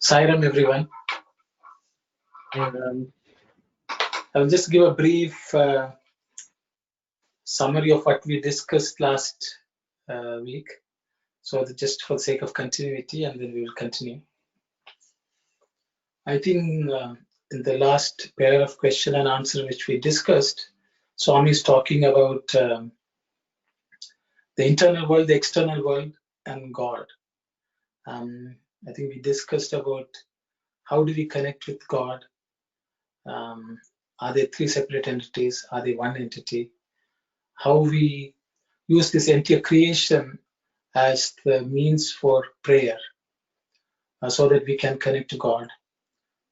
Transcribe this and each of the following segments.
Sairam, everyone. I'll just give a brief summary of what we discussed last week. So just for the sake of continuity, and then we will continue. I think in the last pair of question and answer which we discussed, Swami is talking about the internal world, the external world, and God. I think we discussed about how do we connect with God. Are they three separate entities? Are they one entity? How we use this entire creation as the means for prayer so that we can connect to God.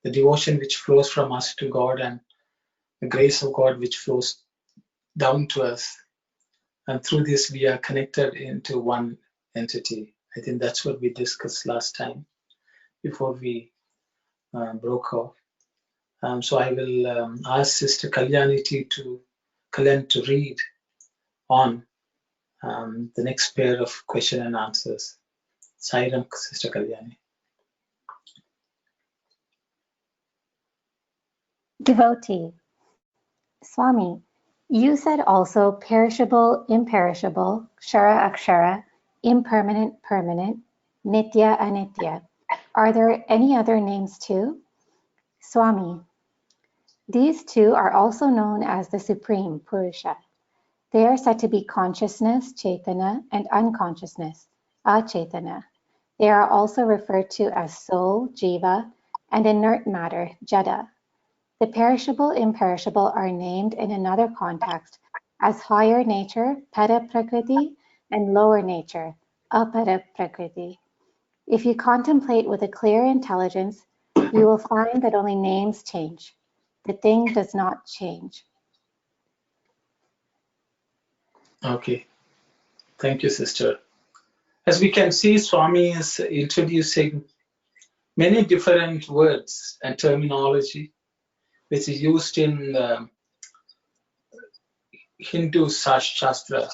The devotion which flows from us to God and the grace of God which flows down to us. And through this, we are connected into one entity. I think that's what we discussed last time before we broke off. So I will ask Sister Kalyani to read on the next pair of question and answers. Sairam, Sister Kalyani. Devotee. Swami, you said also perishable, imperishable, kshara, akshara, impermanent, permanent, nitya, anitya. Are there any other names too? Swami, these two are also known as the Supreme Purusha. They are said to be consciousness, Chaitana, and unconsciousness, Achetana. They are also referred to as soul, Jiva, and inert matter, Jada. The perishable, imperishable are named in another context as higher nature, Para Prakriti, and lower nature, Apara Prakriti. If you contemplate with a clear intelligence, you will find that only names change. The thing does not change. Okay. Thank you, Sister. As we can see, Swami is introducing many different words and terminology which is used in Hindu Shastra.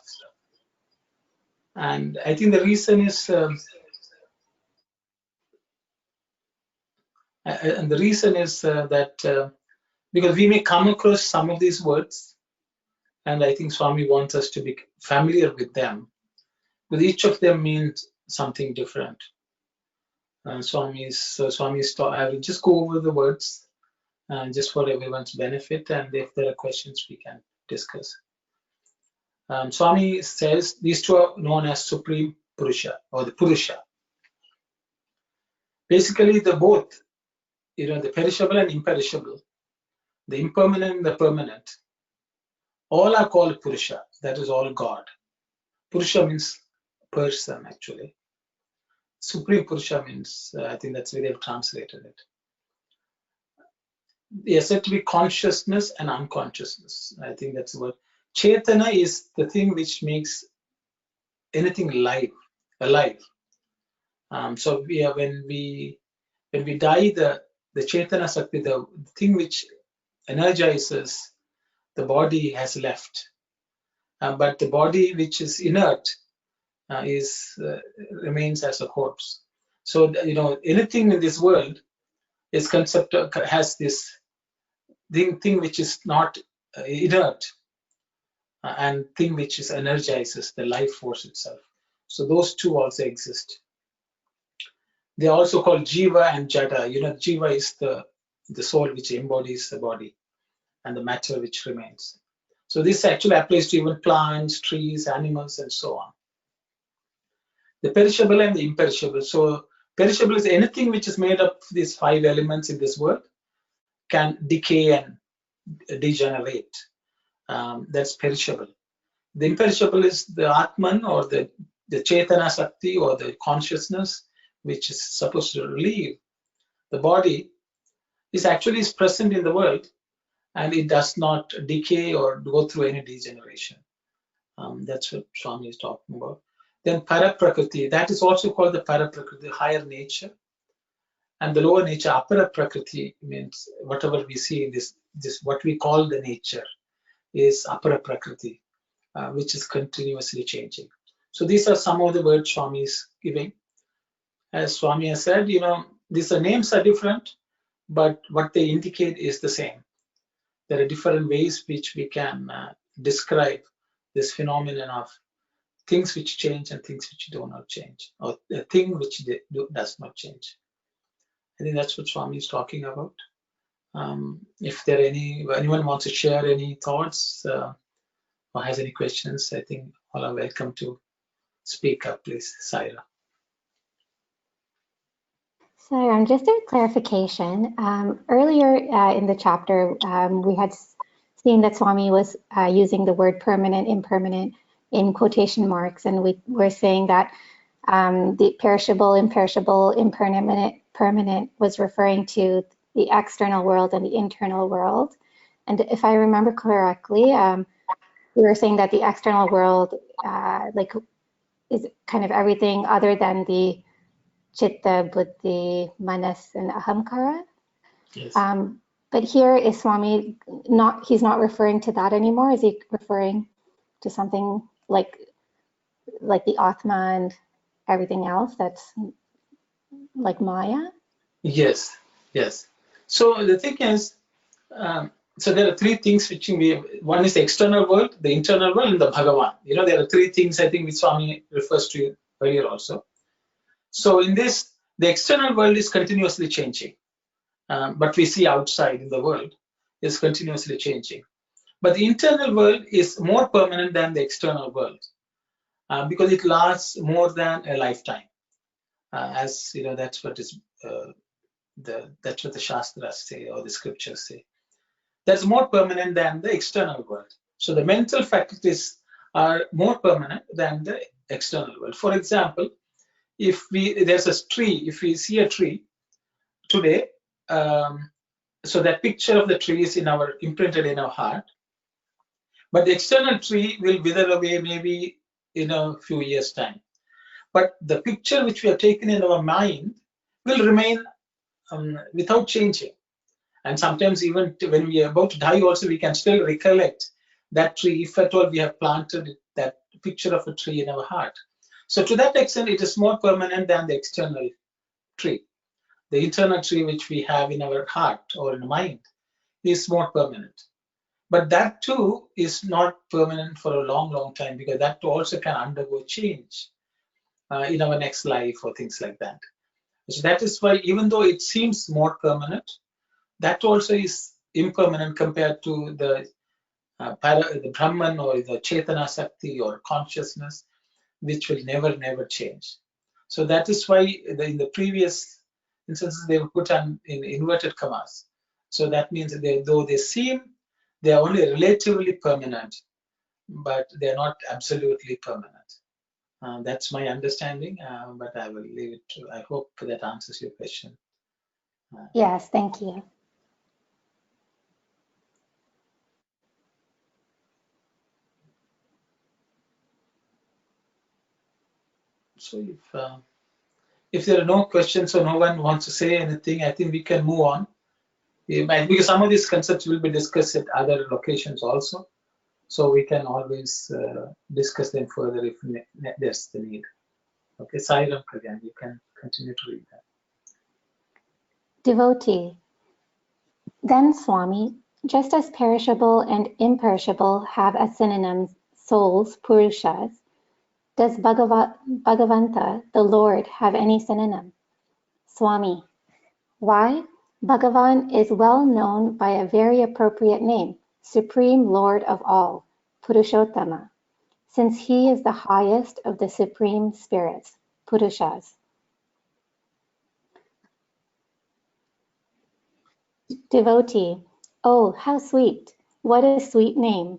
And I think the reason is that because we may come across some of these words, and I think Swami wants us to be familiar with them, but each of them means something different. I will just go over the words just for everyone's benefit, and if there are questions, we can discuss. Swami says these two are known as Supreme Purusha or the Purusha. Basically, the both, the perishable and imperishable, the impermanent and the permanent, all are called Purusha. That is all God. Purusha means person, actually. Supreme Purusha means, I think that's the way they've translated it. They are said to be consciousness and unconsciousness. I think that's the word. Chaitana is the thing which makes anything alive. So when we die, the Chaitana Sakti, the thing which energizes the body has left, but the body which is inert remains as a corpse. So anything in this world is has this thing which is not inert and thing which is energizes the life force itself. So those two also exist. They are also called Jiva and Jada. Jiva is the soul which embodies the body and the matter which remains. So this actually applies to even plants, trees, animals, and so on. The perishable and the imperishable. So perishable is anything which is made up of these 5 elements in this world can decay and degenerate. That's perishable. The imperishable is the Atman or the Chaitana Sakti or the consciousness which is supposed to relieve the body is actually is present in the world, and it does not decay or go through any degeneration. That's what Swami is talking about. Then Paraprakriti, that is also called the Paraprakriti, higher nature. And the lower nature, Apara Prakriti, means whatever we see in this what we call the nature is Apara Prakriti, which is continuously changing. So these are some of the words Swami is giving. As Swami has said, these names are different, but what they indicate is the same. There are different ways which we can describe this phenomenon of things which change and things which do not change, or a thing which does not change. I think that's what Swami is talking about. If there anyone wants to share any thoughts or has any questions, I think all are welcome to speak up, please. Saira. So just a clarification. Earlier in the chapter, we had seen that Swami was using the word permanent, impermanent in quotation marks, and we were saying that the perishable, imperishable, impermanent, permanent was referring to the external world and the internal world. And if I remember correctly, we were saying that the external world is kind of everything other than the Chitta, Buddhi, Manas, and Ahamkara. Yes. But here is Swami he's not referring to that anymore. Is he referring to something like the Atma and everything else that's like Maya? Yes. So the thing is, so there are three things which one is the external world, the internal world, and the Bhagawan. There are three things I think which Swami refers to earlier also. So in this, the external world is continuously changing. But we see outside in the world is continuously changing. But the internal world is more permanent than the external world because it lasts more than a lifetime. As that's what the Shastras say or the scriptures say. That's more permanent than the external world. So the mental faculties are more permanent than the external world. For example, if there's a tree, if we see a tree today, so that picture of the tree is imprinted in our heart, but the external tree will wither away maybe in a few years' time. But the picture which we have taken in our mind will remain without changing. And sometimes even when we are about to die also, we can still recollect that tree, if at all we have planted that picture of a tree in our heart. So to that extent, it is more permanent than the external tree. The internal tree which we have in our heart or in the mind is more permanent. But that too is not permanent for a long, long time, because that too also can undergo change in our next life or things like that. So that is why, even though it seems more permanent, that also is impermanent compared to the Brahman or the Chetana Sakti or consciousness, which will never change. So that is why in the previous instances they were put on in inverted commas. So that means that though they seem, they are only relatively permanent, but they are not absolutely permanent. That's my understanding, but I will leave it to, I hope that answers your question. Yes, thank you. So if there are no questions or no one wants to say anything, I think we can move on. Because some of these concepts will be discussed at other locations also. So we can always discuss them further if there's the need. Okay, Sairam Kalyan, you can continue to read that. Devotee. Then Swami, just as perishable and imperishable have as synonyms souls, purushas, does Bhagavanta, the Lord, have any synonym? Swami. Why? Bhagavan is well known by a very appropriate name, Supreme Lord of all, Purushottama, since he is the highest of the supreme spirits, Purushas. Devotee. Oh, how sweet! What a sweet name!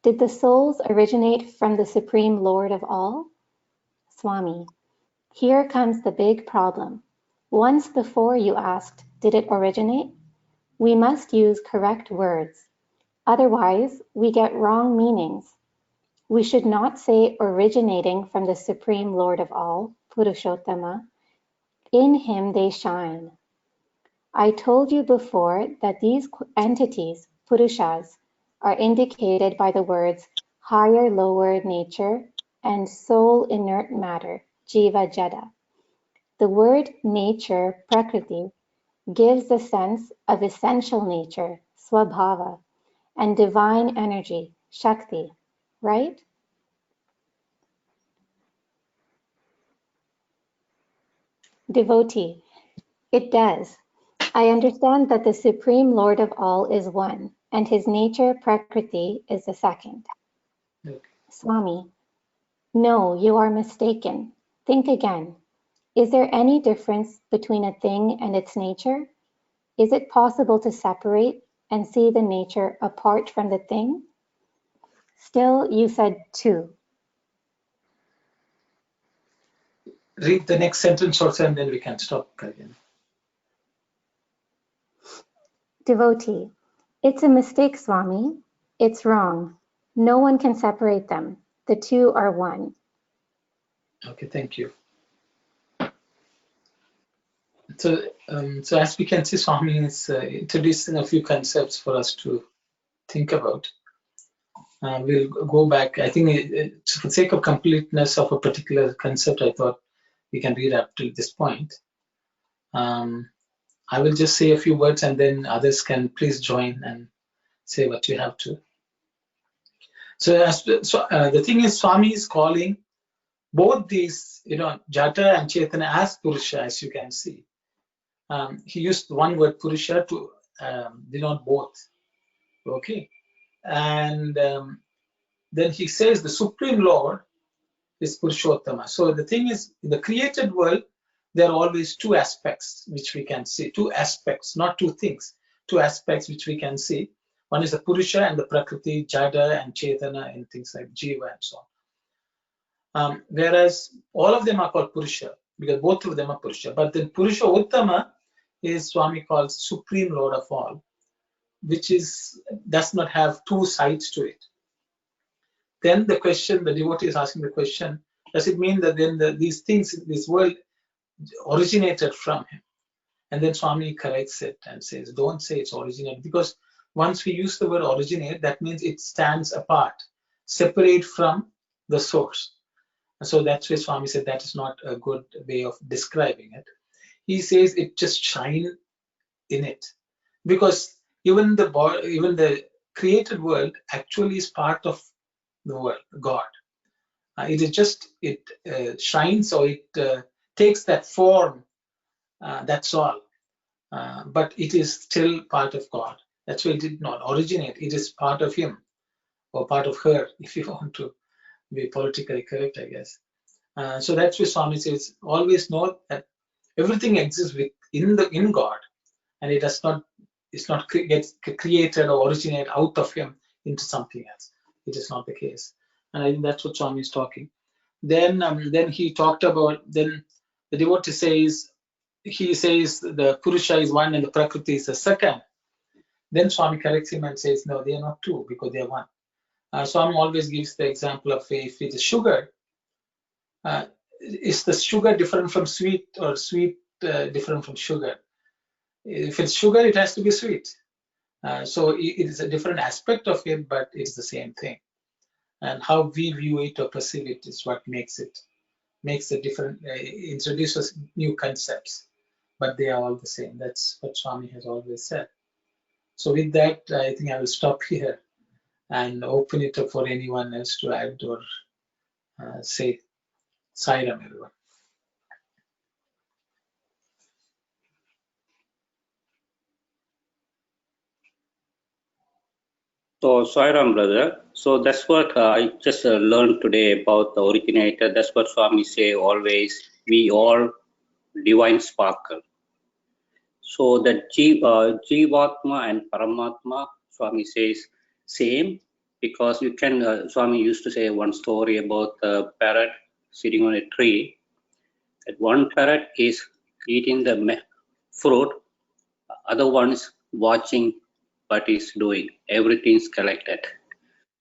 Did the souls originate from the Supreme Lord of all? Swami. Here comes the big problem. Once before you asked, did it originate? We must use correct words. Otherwise, we get wrong meanings. We should not say originating from the Supreme Lord of all, Purushottama. In him they shine. I told you before that these entities, Purushas, are indicated by the words higher lower nature and soul inert matter, Jiva Jada. The word nature, Prakriti, gives the sense of essential nature, Swabhava, and divine energy, Shakti, right? Devotee, it does. I understand that the Supreme Lord of all is one, and his nature, Prakriti, is the second. Okay. Swami, no, you are mistaken. Think again. Is there any difference between a thing and its nature? Is it possible to separate and see the nature apart from the thing? Still, you said two. Read the next sentence also, and then we can stop again. Devotee, it's a mistake, Swami. It's wrong. No one can separate them. The two are one. Okay, thank you. So, so as we can see, Swami is introducing a few concepts for us to think about. We'll go back. I think for the sake of completeness of a particular concept, I thought we can read up to this point. I will just say a few words, and then others can please join and say what you have to. So, the thing is, Swami is calling both these, Jata and Chetana as Purusha, as you can see. He used one word Purusha to denote both. Okay, and then he says the Supreme Lord is Purushottama. So the thing is, in the created world, there are always two aspects which we can see. Two aspects, not two things. Two aspects which we can see. One is the Purusha and the Prakriti, Jada and Chetana, and things like Jiva and so on. Whereas all of them are called Purusha, because both of them are Purusha. But then Purusha Uttama is Swami calls Supreme Lord of all, which does not have two sides to it. Then the question, the devotee is asking the question, does it mean that then these things in this world originated from him? And then Swami corrects it and says, don't say it's originated, because once we use the word originate, that means it stands apart, separate from the source. And so that's why Swami said that is not a good way of describing it. He says it just shine in it, because even the created world actually is part of the world, God. It is just, it shines, or it takes that form, that's all. But it is still part of God. That's why it did not originate. It is part of him, or part of her, if you want to be politically correct, I guess. So that's why Swami says, always know that everything exists in God, and it does not, it's not gets created or originate out of him into something else. It is not the case. And I think that's what Swami is talking. Then he talked about, then the devotee says, he says the Purusha is one and the Prakriti is the second. Then Swami corrects him and says, no, they are not two, because they are one. Swami always gives the example of if it is sugar, is the sugar different from sweet, or sweet different from sugar? If it's sugar, it has to be sweet. So it is a different aspect of it, but it's the same thing. And how we view it or perceive it is what makes it different, introduces new concepts, but they are all the same. That's what Swami has always said. So with that, I think I will stop here and open it up for anyone else to add or say. Sairam, everyone. So, Sairam, brother. So that's what I just learned today about the originator. That's what Swami say always. We all divine sparkle. So that Jivatma and Paramatma, Swami says same, because you can. Swami used to say one story about the parrot sitting on a tree. That one parrot is eating the fruit, other one is watching what he's doing. Everything is collected.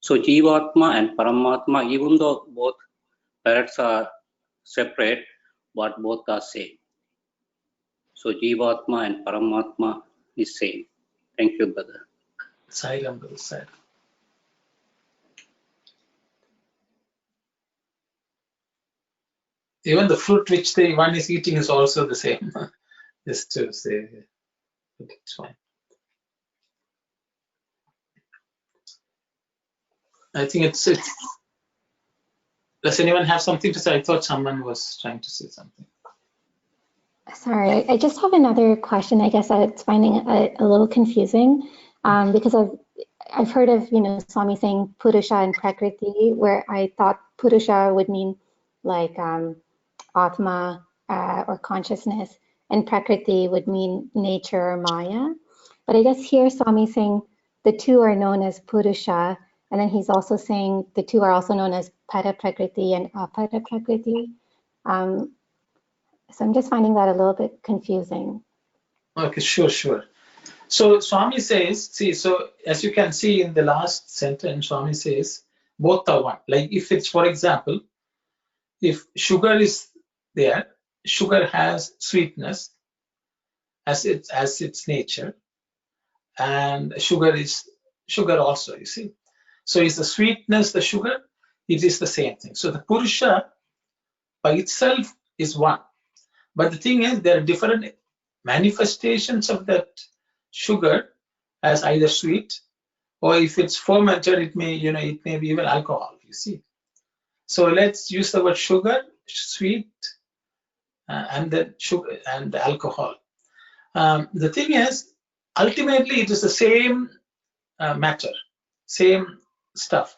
So Jivatma and Paramatma, even though both parrots are separate, but both are same. So Jivatma and Paramatma is same. Thank you, brother. Sai Ram, brother, Sai Ram. Even the fruit which one is eating is also the same. Just to say, it's fine. I think it's. Does anyone have something to say? I thought someone was trying to say something. Sorry, I just have another question. I guess it's finding a little confusing because I've heard of, Swami saying Purusha and Prakriti, where I thought Purusha would mean like Atma or consciousness, and Prakriti would mean nature or Maya. But I guess here Swami saying the two are known as Purusha, and then he's also saying the two are also known as Para Prakriti and Apara Prakriti. So I'm just finding that a little bit confusing. Okay, sure. So Swami says, see, so as you can see in the last sentence, Swami says, both are one. Like if it's, for example, if sugar is there, sugar has sweetness as its nature, and sugar is sugar also, you see. So is the sweetness the sugar? It is the same thing. So the Purusha by itself is one. But the thing is, there are different manifestations of that sugar as either sweet, or if it's fermented, it may be even alcohol, you see. So let's use the word sugar, sweet, and then sugar and the alcohol. The thing is, ultimately, it is the same matter, same stuff,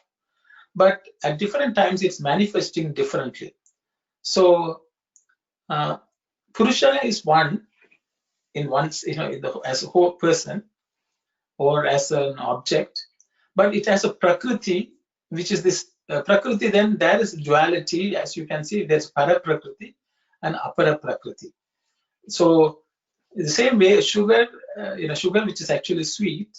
but at different times it's manifesting differently. So Purusha is one in once, as a whole person or as an object, but it has a prakriti, which is this prakriti. Then there is duality, as you can see. There's para prakriti and apara prakriti. So in the same way, sugar, sugar which is actually sweet,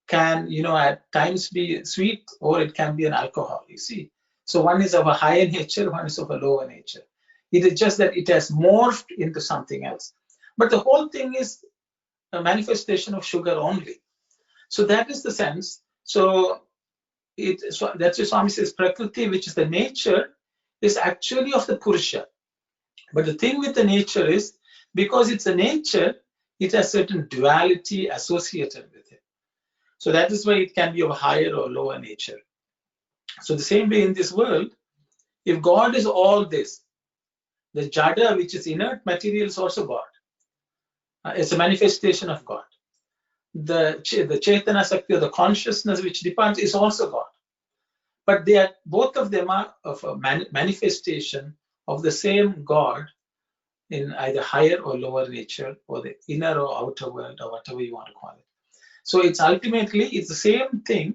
can at times be sweet, or it can be an alcohol. You see, so one is of a higher nature, one is of a lower nature. It is just that it has morphed into something else. But the whole thing is a manifestation of sugar only. So that is the sense. So that's what Swami says, Prakriti, which is the nature, is actually of the Purusha. But the thing with the nature is, because it's a nature, it has certain duality associated with it. So that is why it can be of a higher or lower nature. So the same way in this world, if God is all this, the Jada, which is inert material, is also God. It's a manifestation of God. The Chaitanya Sakti, or the consciousness which departs, is also God. But both of them are of a manifestation of the same God in either higher or lower nature, or the inner or outer world, or whatever you want to call it. So it's the same thing.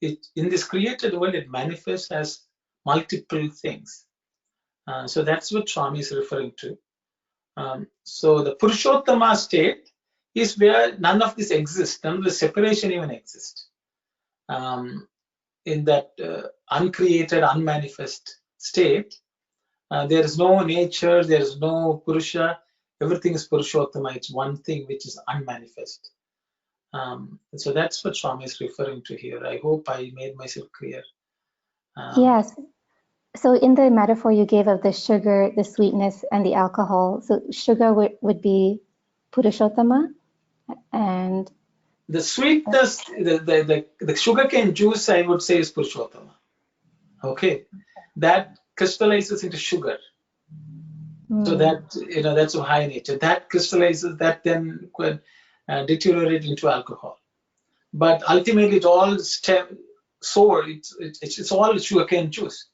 In this created world, it manifests as multiple things. So that's what Swami is referring to. So the Purushottama state is where none of this exists, none of the separation even exists. In that uncreated, unmanifest state, there is no nature, there is no Purusha, everything is Purushottama. It's one thing which is unmanifest. So that's what Swami is referring to here. I hope I made myself clear. Yes. So in the metaphor you gave of the sugar, the sweetness, and the alcohol, so sugar would be Purushottama, and the sweetness, the sugarcane juice, I would say, is Purushottama. Okay, that crystallizes into sugar. So that that's of high nature. That crystallizes, that then could deteriorate into alcohol. But ultimately, it all it's all sugarcane juice.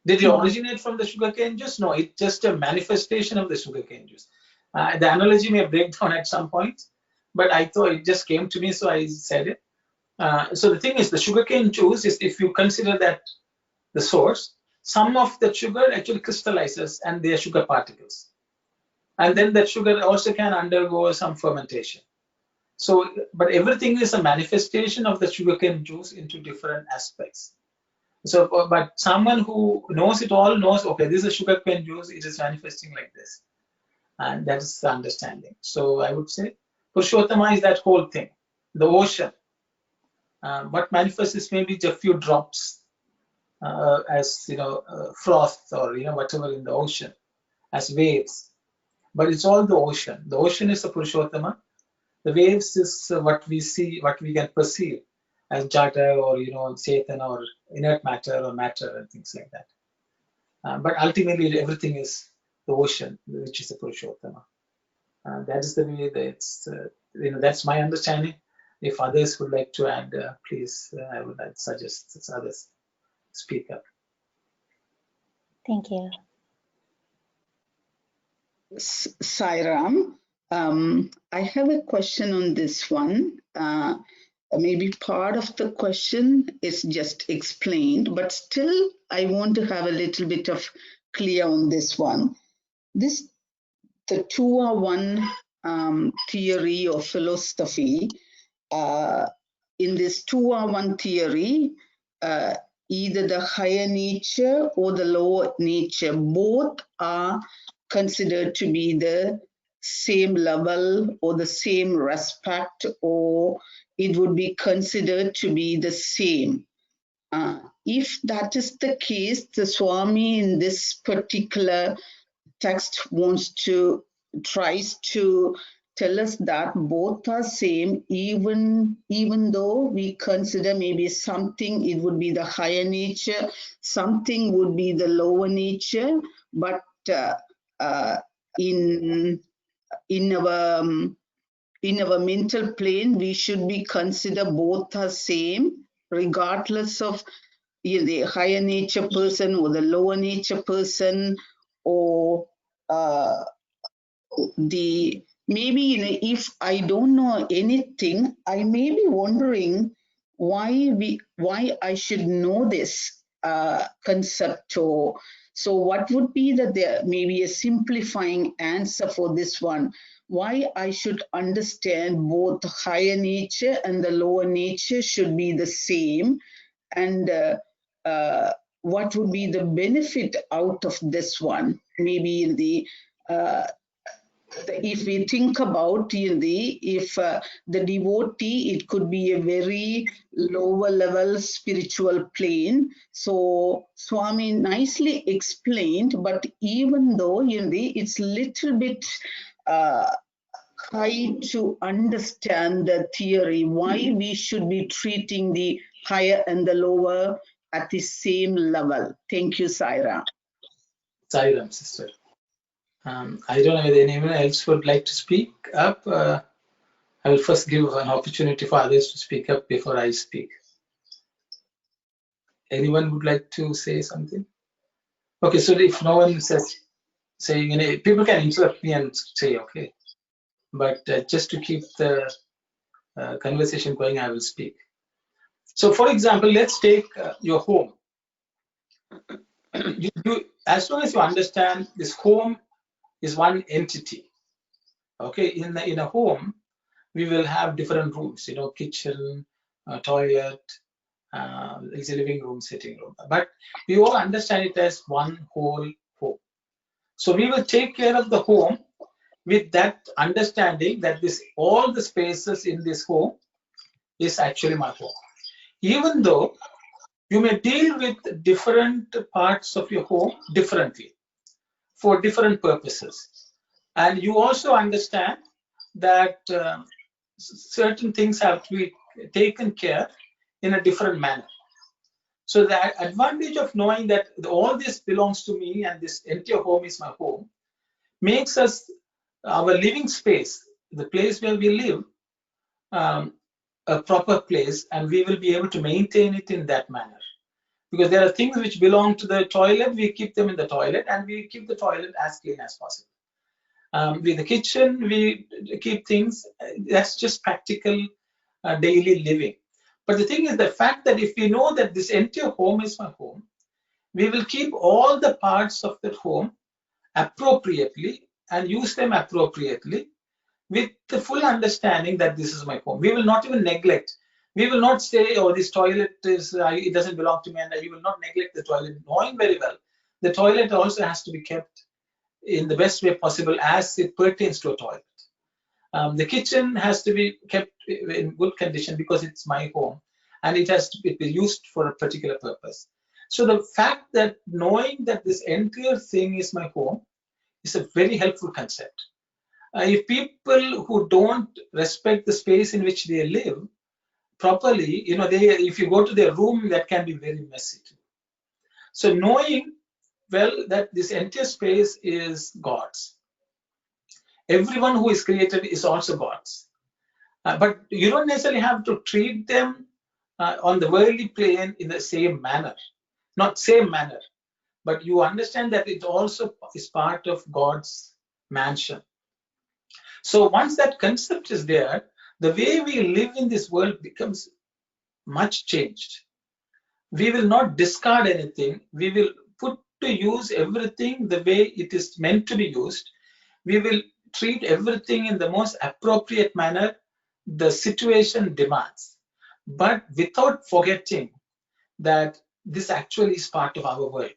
Did it originate from the sugarcane juice? No, it's just a manifestation of the sugarcane juice. The analogy may break down at some point, but I thought it just came to me, so I said it. So the thing is, the sugarcane juice is, if you consider that the source, some of the sugar actually crystallizes and they are sugar particles. And then that sugar also can undergo some fermentation. So, but everything is a manifestation of the sugarcane juice into different aspects. So, but someone who knows it all knows, okay, this is sugarcane juice, it is manifesting like this. And that is the understanding. So I would say Purushottama is that whole thing, the ocean. What manifests is maybe just a few drops as, froth or, whatever in the ocean, as waves. But it's all the ocean. The ocean is the Purushottama. The waves is what we see, what we can perceive as jata or, chetana or inert matter or matter and things like that. But ultimately, everything is the ocean, which is the Purushottama. That is the way that it's, that's my understanding. If others would like to add, please, I would suggest others speak up. Thank you. Sairam, I have a question on this one. Maybe part of the question is just explained, but still I want to have a little bit of clear on this one. The two are one theory or philosophy. In this two are one theory, either the higher nature or the lower nature, both are considered to be the same level or the same respect, or it would be considered to be the same. If that is the case, the Swami in this particular text tries to tell us that both are same, even though we consider maybe something, it would be the higher nature, something would be the lower nature, but in our mental plane, we should be consider both are same, regardless of the higher nature person or the lower nature person, or maybe if I don't know anything, I may be wondering why I should know this concept. Or so what would be there maybe a simplifying answer for this one? Why I should understand both the higher nature and the lower nature should be the same, and what would be the benefit out of this one? Maybe in if we think about if the devotee, it could be a very lower level spiritual plane. So Swami nicely explained, but even though it's little bit high to understand the theory, why we should be treating the higher and the lower at the same level. Thank you, Saira. Sairam, sister. I don't know whether anyone else would like to speak up. I will first give an opportunity for others to speak up before I speak. Anyone would like to say something? Okay, so if no one says saying any, people can interrupt me and say okay, but just to keep the conversation going, I will speak. So, for example, let's take your home. As long as you understand this home is one entity. Okay, in a home, we will have different rooms. Kitchen, toilet, it's a living room, sitting room. But we all understand it as one whole home. So we will take care of the home with that understanding that all the spaces in this home is actually my home. Even though you may deal with different parts of your home differently for different purposes. And you also understand that certain things have to be taken care in a different manner. So the advantage of knowing that all this belongs to me and this entire home is my home makes us, our living space, the place where we live, a proper place, and we will be able to maintain it in that manner. Because there are things which belong to the toilet, we keep them in the toilet, and we keep the toilet as clean as possible. With the kitchen, we keep things, that's just practical daily living. But the thing is the fact that if we know that this entire home is my home, we will keep all the parts of that home appropriately and use them appropriately with the full understanding that this is my home. We will not even neglect. We will not say, oh, this toilet is, it doesn't belong to me, and we will not neglect the toilet, knowing very well the toilet also has to be kept in the best way possible as it pertains to a toilet. The kitchen has to be kept in good condition because it's my home and it has to be used for a particular purpose. So the fact that knowing that this entire thing is my home is a very helpful concept. If people who don't respect the space in which they live properly, if you go to their room, that can be very messy too. So knowing well that this entire space is God's. Everyone who is created is also God's. But you don't necessarily have to treat them on the worldly plane in the same manner. Not same manner, but you understand that it also is part of God's mansion. So once that concept is there, the way we live in this world becomes much changed. We will not discard anything. We will put to use everything the way it is meant to be used. We will treat everything in the most appropriate manner the situation demands, but without forgetting that this actually is part of our world.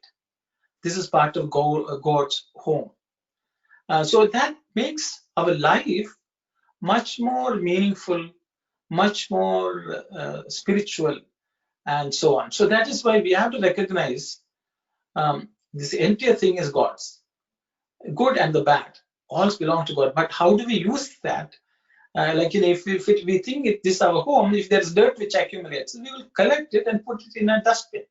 This is part of God's home. So that makes our life much more meaningful, much more spiritual, and so on. So that is why we have to recognize this entire thing is God's. Good and the bad all belong to God. But how do we use that? If we think this is our home, if there's dirt which accumulates, we will collect it and put it in a dustbin.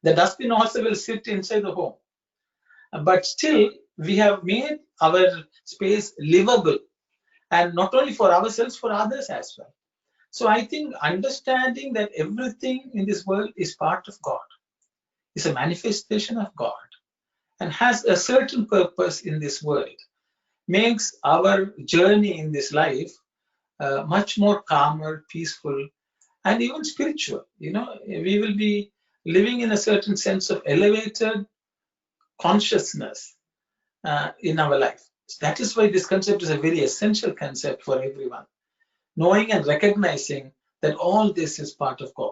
The dustbin also will sit inside the home. But still, we have made our space livable, and not only for ourselves, for others as well. So I think understanding that everything in this world is part of God, is a manifestation of God, and has a certain purpose in this world, makes our journey in this life much more calmer, peaceful, and even spiritual. We will be living in a certain sense of elevated consciousness in our life. That is why this concept is a very essential concept for everyone. Knowing and recognizing that all this is part of God.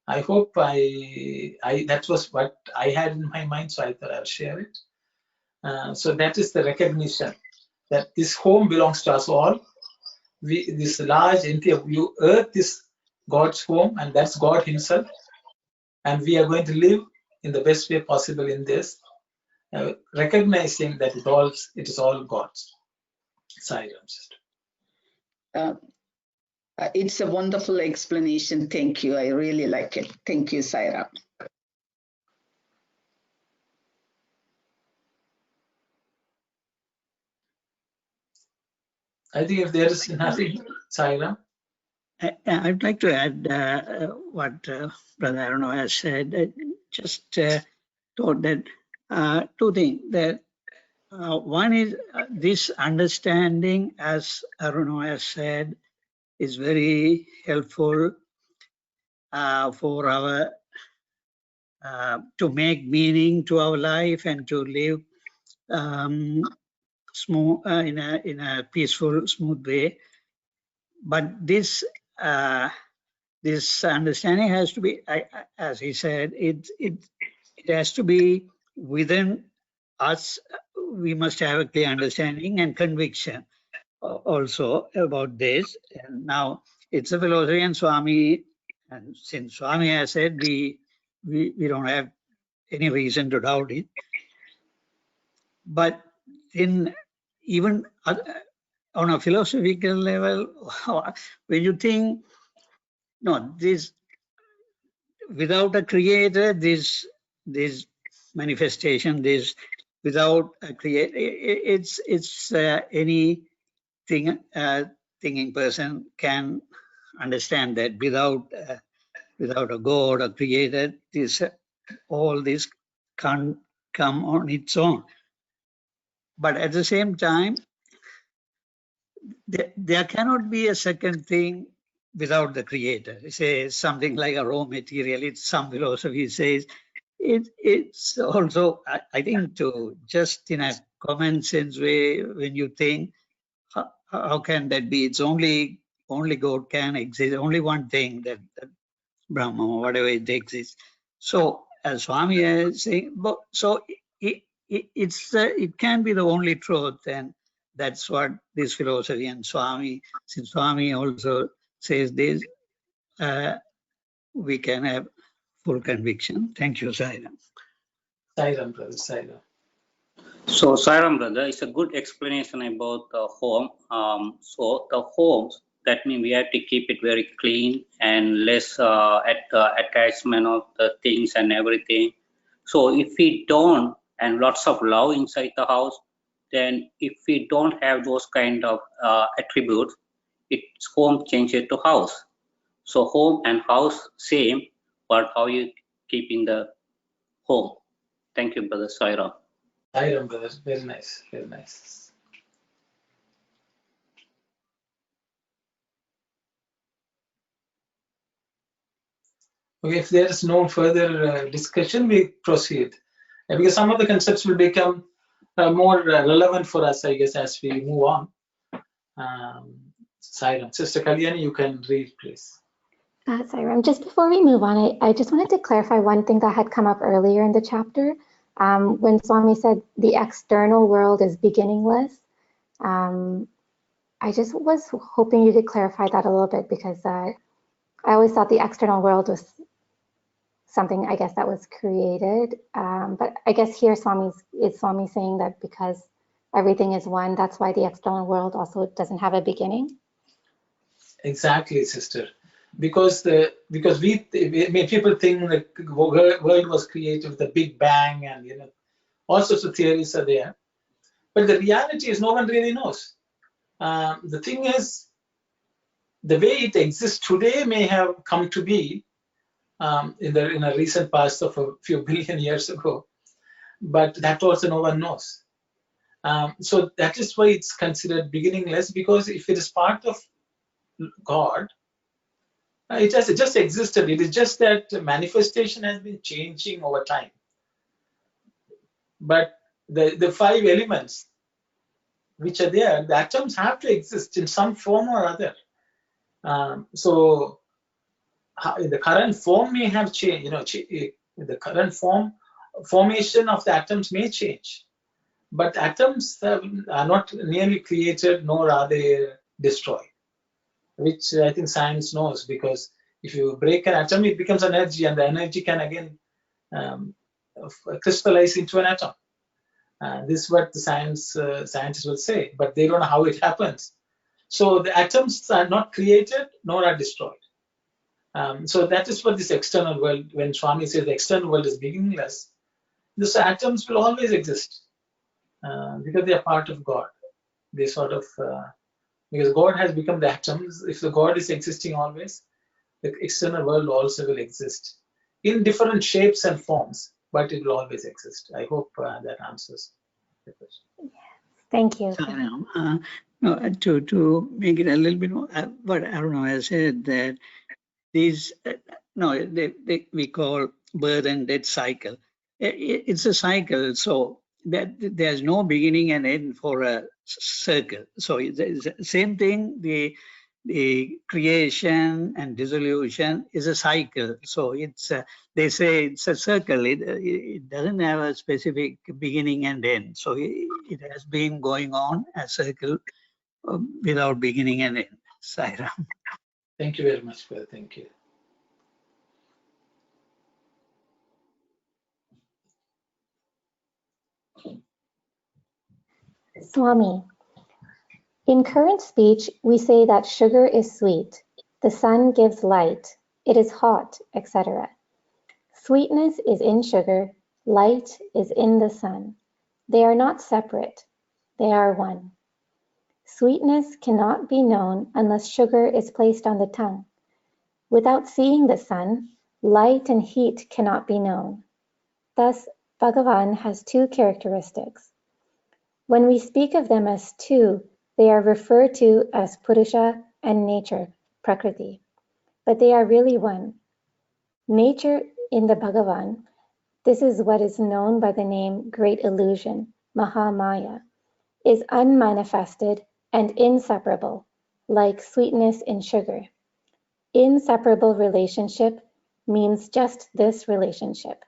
I hope that was what I had in my mind, so I thought I'll share it. So that is the recognition that this home belongs to us all. This large entire view, earth is God's home, and that's God himself. And we are going to live in the best way possible in this, recognizing that it is all God's. Sai Ram, sister. It's a wonderful explanation. Thank you. I really like it. Thank you, Saira. I think if there is nothing, Saira. I'd like to add what Brother Aruno has said. Just thought that two things. That one is this understanding, as Aruno has said, is very helpful for our to make meaning to our life and to live smooth in a peaceful, smooth way. But this this understanding has to be, as he said, it has to be within us. We must have a clear understanding and conviction also about this. And now it's a philosophy, and Swami, and since Swami has said, we don't have any reason to doubt it. But then even on a philosophical level, when you think, no, this without a creator, this manifestation, this without a creator, it's any thinking person can understand that without a God or creator, all this can't come on its own. But at the same time, there cannot be a second thing without the creator. Say something like a raw material. It's some philosophy says it's also, I think, to just in a common sense way, when you think how can that be? It's only God can exist. Only one thing, that Brahma, whatever it exists. So as Swami is saying, so it can be the only truth, and that's what this philosophy and Swami, since Swami also says this, we can have full conviction. Thank you, Sairam. Sairam, brother, Sairam. So, Sairam brother, it's a good explanation about the home. So the homes, that means we have to keep it very clean and less attachment of the things and everything. So if we don't, and lots of love inside the house, then if we don't have those kind of attributes, it's home changes to house. So home and house same, but how you keep in the home. Thank you, brother Sairam. Sairam, brother, very nice, very nice. Okay, if there is no further discussion, we proceed. Because some of the concepts will become more relevant for us, I guess, as we move on. Sairam. Sister Kalyani, you can read, please. Sairam, just before we move on, I just wanted to clarify one thing that had come up earlier in the chapter. When Swami said the external world is beginningless, I just was hoping you could clarify that a little bit, because I always thought the external world was something, I guess, that was created. But I guess here Swami saying that because everything is one, that's why the external world also doesn't have a beginning. Exactly, sister. Because people think the world was created with a big bang, and all sorts of theories are there. But the reality is no one really knows. The thing is, the way it exists today may have come to be in a recent past of a few billion years ago, but that also no one knows. So that is why it's considered beginningless, because if it is part of God, it has just existed. It is just that manifestation has been changing over time. But the five elements which are there, the atoms have to exist in some form or other. So the current form may have changed. The current formation of the atoms may change, but atoms are not nearly created, nor are they destroyed, which I think science knows, because if you break an atom, it becomes energy, and the energy can again crystallize into an atom. This is what the scientists will say, but they don't know how it happens. So the atoms are not created nor are destroyed. So that is what this external world, when Swami says the external world is beginningless, these atoms will always exist because they are part of God. They sort of, because God has become the atoms. If the God is existing always, the external world also will exist in different shapes and forms, but it will always exist. I hope that answers the question. Thank you. No, to make it a little bit more, what Aruna has said, that these, we call birth and death cycle. It's a cycle, so that there's no beginning and end for a circle. So it's the same thing. The creation and dissolution is a cycle. So it's they say it's a circle. It doesn't have a specific beginning and end. So it has been going on a circle without beginning and end. Sairam. Thank you very much, brother. Thank you. Swami, in current speech, we say that sugar is sweet, the sun gives light, it is hot, etc. Sweetness is in sugar, light is in the sun. They are not separate, they are one. Sweetness cannot be known unless sugar is placed on the tongue. Without seeing the sun, light and heat cannot be known. Thus, Bhagavan has two characteristics. When we speak of them as two, they are referred to as Purusha and nature, Prakriti, but they are really one. Nature in the Bhagavan, this is what is known by the name Great Illusion, Mahamaya, is unmanifested and inseparable, like sweetness in sugar. Inseparable relationship means just this relationship.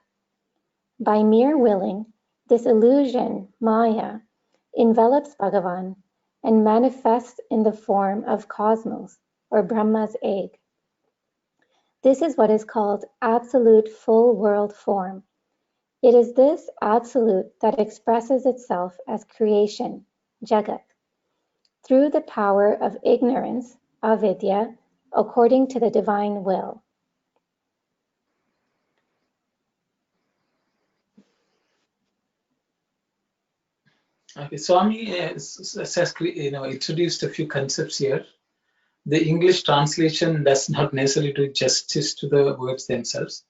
By mere willing, this illusion, Maya, envelops Bhagavan and manifests in the form of cosmos, or Brahma's egg. This is what is called absolute full world form. It is this absolute that expresses itself as creation, Jagat, through the power of ignorance, avidya, according to the divine will. Okay, Swami has introduced a few concepts here. The English translation does not necessarily do justice to the words themselves.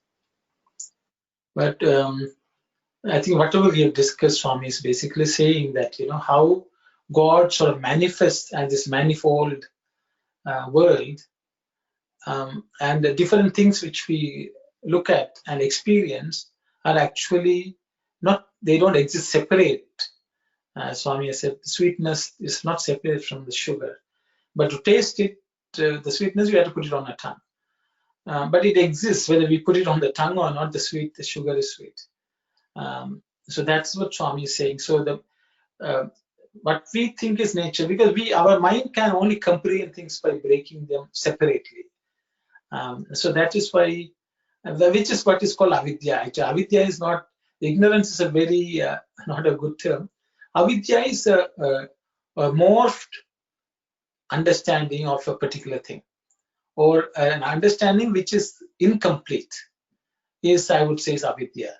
But I think whatever we have discussed, Swami is basically saying that, how God sort of manifests as this manifold world, and the different things which we look at and experience are actually they don't exist separate. Swami has said the sweetness is not separate from the sugar, but to taste it, the sweetness, we have to put it on our tongue. But it exists whether we put it on the tongue or not. The sugar is sweet. So that's what Swami is saying. So what we think is nature, because our mind can only comprehend things by breaking them separately. So that is why, which is what is called avidya. Avidya is not, ignorance is a very not a good term. Avidya is a morphed understanding of a particular thing, or an understanding which is incomplete, I would say, is avidya.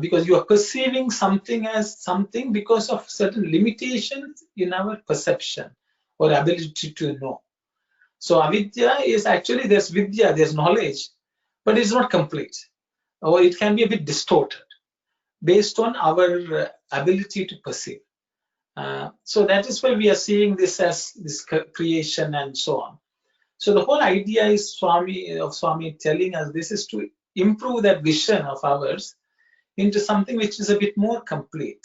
Because you are perceiving something as something because of certain limitations in our perception or ability to know. So avidya is actually, there's vidya, there's knowledge, but it's not complete, or it can be a bit distorted based on our ability to perceive. So that is why we are seeing this as this creation and so on. So the whole idea is Swami telling us this is to improve that vision of ours into something which is a bit more complete.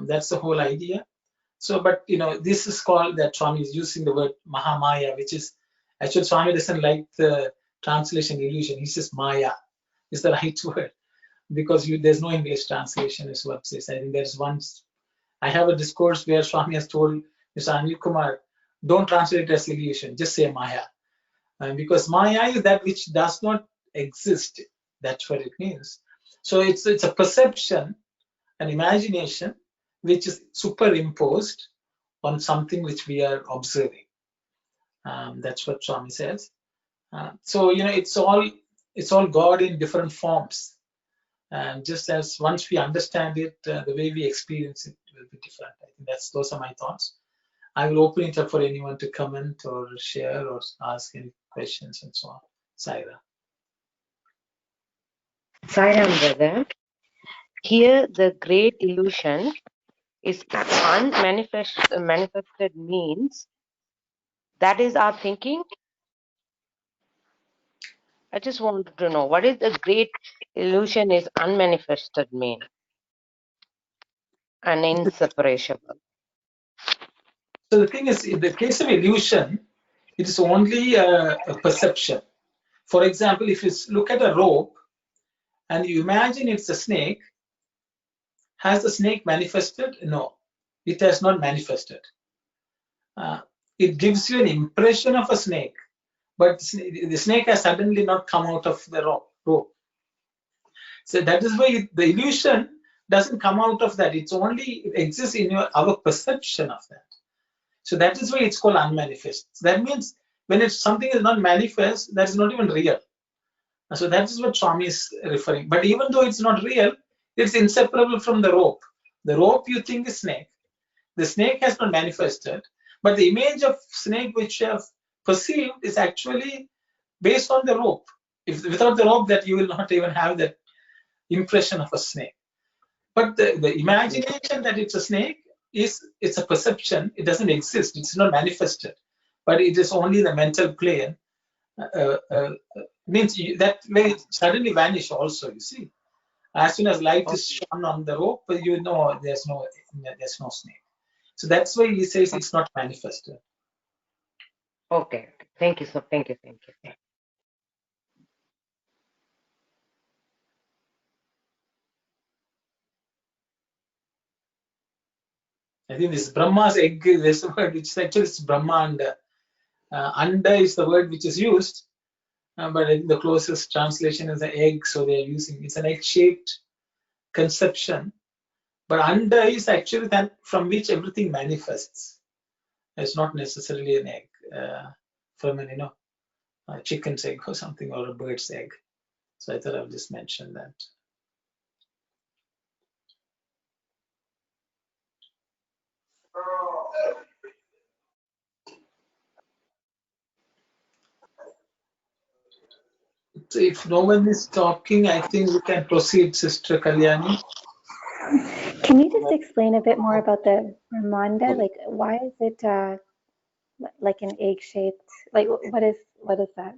That's the whole idea. So, but this is called, that Swami is using the word Mahamaya, which is actually, Swami doesn't like the translation illusion. He says Maya is the right word, because there's no English translation, is what it says. I think there's one. I have a discourse where Swami has told Mr. Anil Kumar, don't translate it as illusion, just say Maya. Because Maya is that which does not exist. That's what it means. So it's a perception, an imagination, which is superimposed on something which we are observing. That's what Swami says. So it's all God in different forms. And just as once we understand it, the way we experience it will be different. I think those are my thoughts. I will open it up for anyone to comment or share or ask any questions and so on. Saira. Sairam, brother. Here, the great illusion is manifested means that is our thinking. I just wanted to know, what is the great illusion is unmanifested mean and inseparable? So the thing is, in the case of illusion, it is only a perception. For example, if you look at a rope and you imagine it's a snake, has the snake manifested? No, it has not manifested. It gives you an impression of a snake, but the snake has suddenly not come out of the rope. So that is why the illusion doesn't come out of that. It exists in our perception of that. So that is why it's called unmanifest. So that means when something is not manifest, that is not even real. So that is what Swami is referring. But even though it's not real, it's inseparable from the rope. The rope you think is snake. The snake has not manifested, but the image of snake which you have perceived is actually based on the rope. Without the rope, that you will not even have that impression of a snake. But the imagination that it's a snake it's a perception. It doesn't exist. It's not manifested, but it is only the mental plane. Means that may suddenly vanish also. You see, as soon as light is shone on the rope, there's no snake. So that's why he says it's not manifested. Okay. Thank you, sir. Thank you. I think this Brahma's egg, this word which is actually it's Brahmanda. Anda is the word which is used, but I think the closest translation is the egg, so they are using it's an egg-shaped conception. But Anda is actually that from which everything manifests. It's not necessarily an egg from an a chicken's egg or something, or a bird's egg. So I thought I'll just mention that. So if no one is talking, I think we can proceed, Sister Kalyani. Can you just explain a bit more about the Brahmanda? Like, why is it like an egg-shaped? Like, what is that?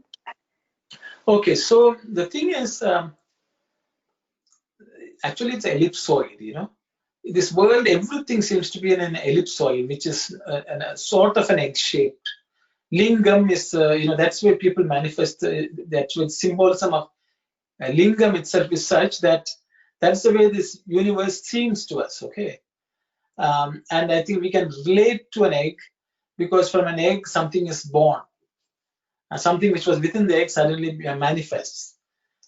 Okay, so the thing is, actually it's ellipsoid. This world, everything seems to be in an ellipsoid, which is a sort of an egg-shaped. Lingam is, that's where people manifest the actual symbolism of lingam itself is such that that's the way this universe seems to us, okay? And I think we can relate to an egg because from an egg, something is born. Something which was within the egg suddenly manifests.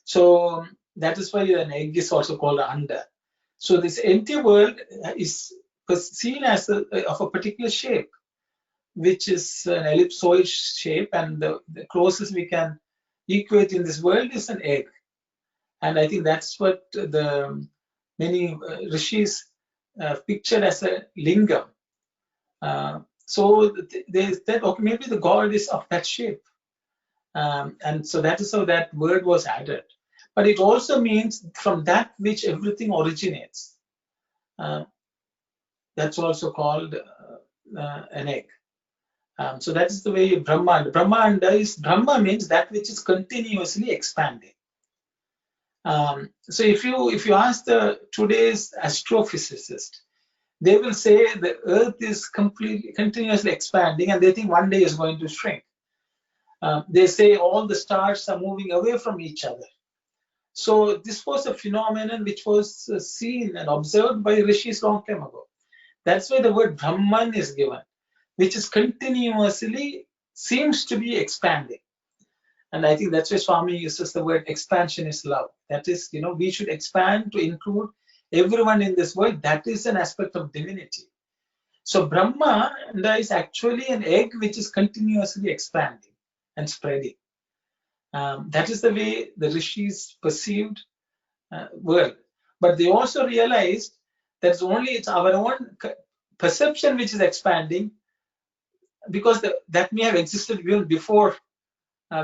So that is why an egg is also called anda. So this empty world is seen as of a particular shape, which is an ellipsoid shape, and the closest we can equate in this world is an egg. And I think that's what the many rishis pictured as a lingam. So they said, okay, maybe the god is of that shape. And so that is how that word was added. But it also means from that which everything originates. That's also called an egg. So that is the way Brahma means that which is continuously expanding. So if you ask today's astrophysicist, they will say the Earth is continuously expanding, and they think one day is going to shrink. They say all the stars are moving away from each other. So this was a phenomenon which was seen and observed by rishis long time ago. That's why the word Brahman is given, which is continuously seems to be expanding. And I think that's why Swami uses the word expansion is love. That is, we should expand to include everyone in this world. That is an aspect of divinity. So Brahma is actually an egg which is continuously expanding and spreading. That is the way the rishis perceived world. But they also realized that it's our own perception which is expanding, because that may have existed even before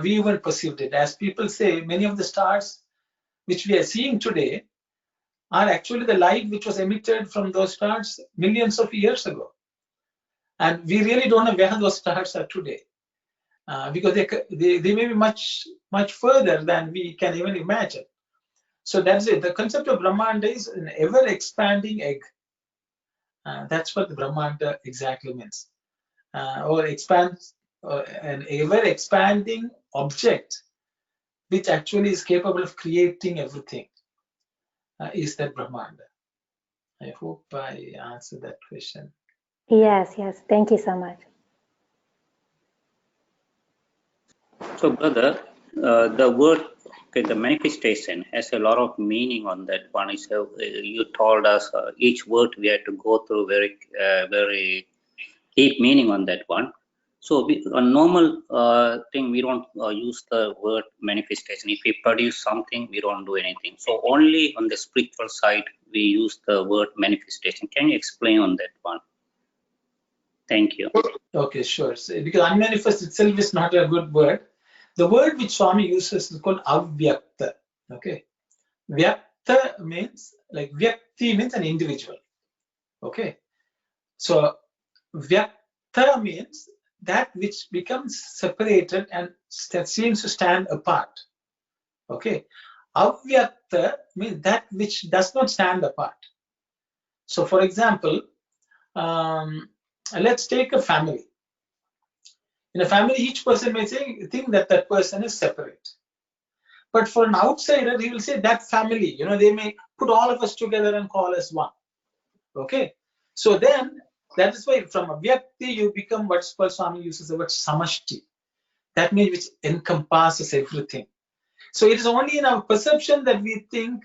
we even perceived it. As people say, many of the stars which we are seeing today are actually the light which was emitted from those stars millions of years ago. And we really don't know where those stars are today, because they may be much, much further than we can even imagine. So that's it. The concept of Brahmanda is an ever-expanding egg. That's what the Brahmanda exactly means. Or expands, an ever-expanding object which actually is capable of creating everything, is that Brahmanda. I hope I answered that question. Yes. Thank you so much. So, brother, the word, the manifestation has a lot of meaning on that one. You told us each word we had to go through very deep meaning on that one. So, a normal thing, we don't use the word manifestation. If we produce something, we don't do anything. So, only on the spiritual side, we use the word manifestation. Can you explain on that one? Thank you. Okay, sure. So, because unmanifest itself is not a good word. The word which Swami uses is called avyakta. Okay, vyakta means, like, vyakti means an individual. Okay, so vyakta means that which becomes separated and that seems to stand apart. Okay, avyakta means that which does not stand apart. So, for example, let's take a family. In a family, each person may think that that person is separate. But for an outsider, he will say that family, they may put all of us together and call us one. Okay. So then, that is why from Avyakti, you become what's called, Swami uses the word samashti. That means which encompasses everything. So it is only in our perception that we think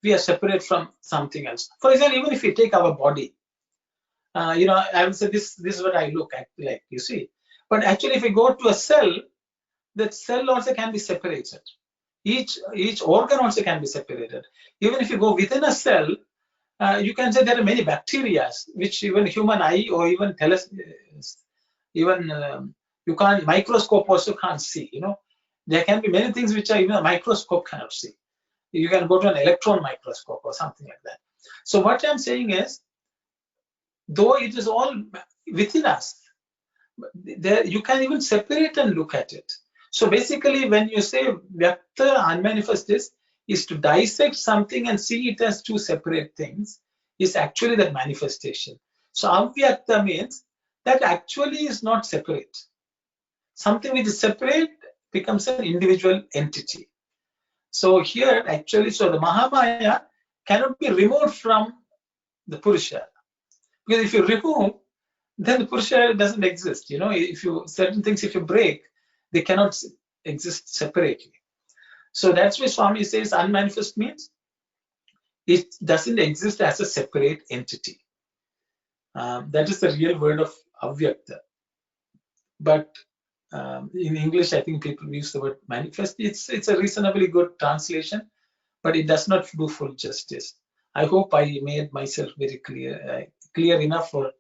we are separate from something else. For example, even if we take our body, I will say this is what I look at, like, you see. But actually, if we go to a cell, that cell also can be separated. Each organ also can be separated. Even if you go within a cell, you can say there are many bacteria which even human eye or even you can't, microscope also can't see. There can be many things which are even a microscope cannot see. You can go to an electron microscope or something like that. So what I'm saying is, though it is all within us, there you can even separate and look at it. So basically, when you say Vyakta, unmanifest is to dissect something and see it as two separate things, is actually that manifestation. So Avyakta means that actually is not separate. Something which is separate becomes an individual entity. So here, actually, so the Mahamaya cannot be removed from the Purusha. Because if you remove, then the Purusha doesn't exist. If you certain things, if you break, they cannot exist separately. So that's why Swami says unmanifest means it doesn't exist as a separate entity. That is the real word of Avyakta. But in English, I think people use the word manifest. It's a reasonably good translation, but it does not do full justice. I hope I made myself very clear enough, or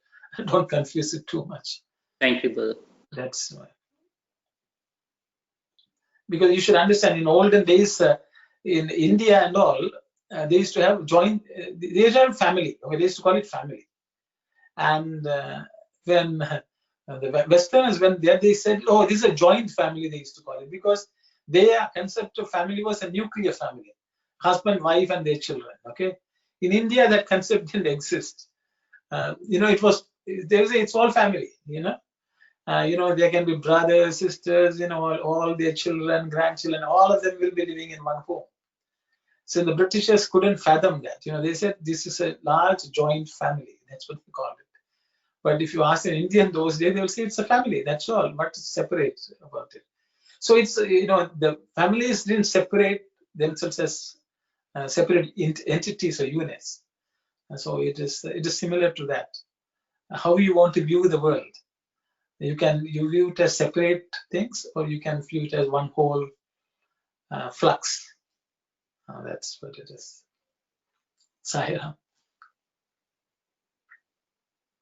don't confuse it too much. Thank you, brother. That's why. Because you should understand, in olden days, in India and all, they used to have joint, they used to have family. Okay, they used to call it family. And when the Westerners, when they said, oh, this is a joint family, they used to call it, because their concept of family was a nuclear family, husband, wife, and their children. Okay, in India, that concept didn't exist. It's all family. There can be brothers, sisters, all their children, grandchildren, all of them will be living in one home. So the Britishers couldn't fathom that. They said this is a large joint family. That's what we call it. But if you ask an Indian those days, they will say it's a family. That's all. What is separate about it? So it's, the families didn't separate themselves as separate entities or units. And so it is similar to that. How you want to view the world. You view it as separate things, or you can view it as one whole flux. That's what it is. Sahira.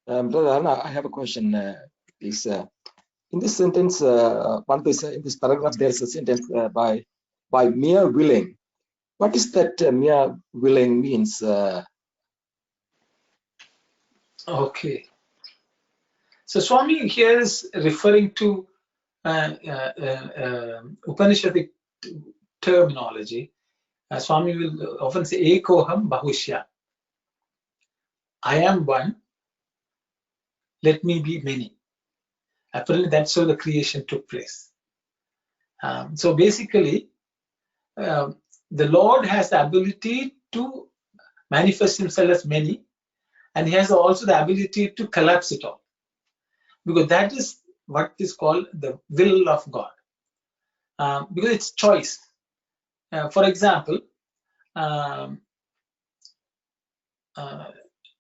Brother, I have a question. Please, in this sentence, in this paragraph, there's a sentence by mere willing. What is that mere willing means? Okay. So Swami here is referring to Upanishadic terminology. Swami will often say Ekoham Bahushya. I am one, let me be many. Apparently that's how the creation took place. So basically, the Lord has the ability to manifest himself as many, and he has also the ability to collapse it all. Because that is what is called the will of God. Because it's choice. For example,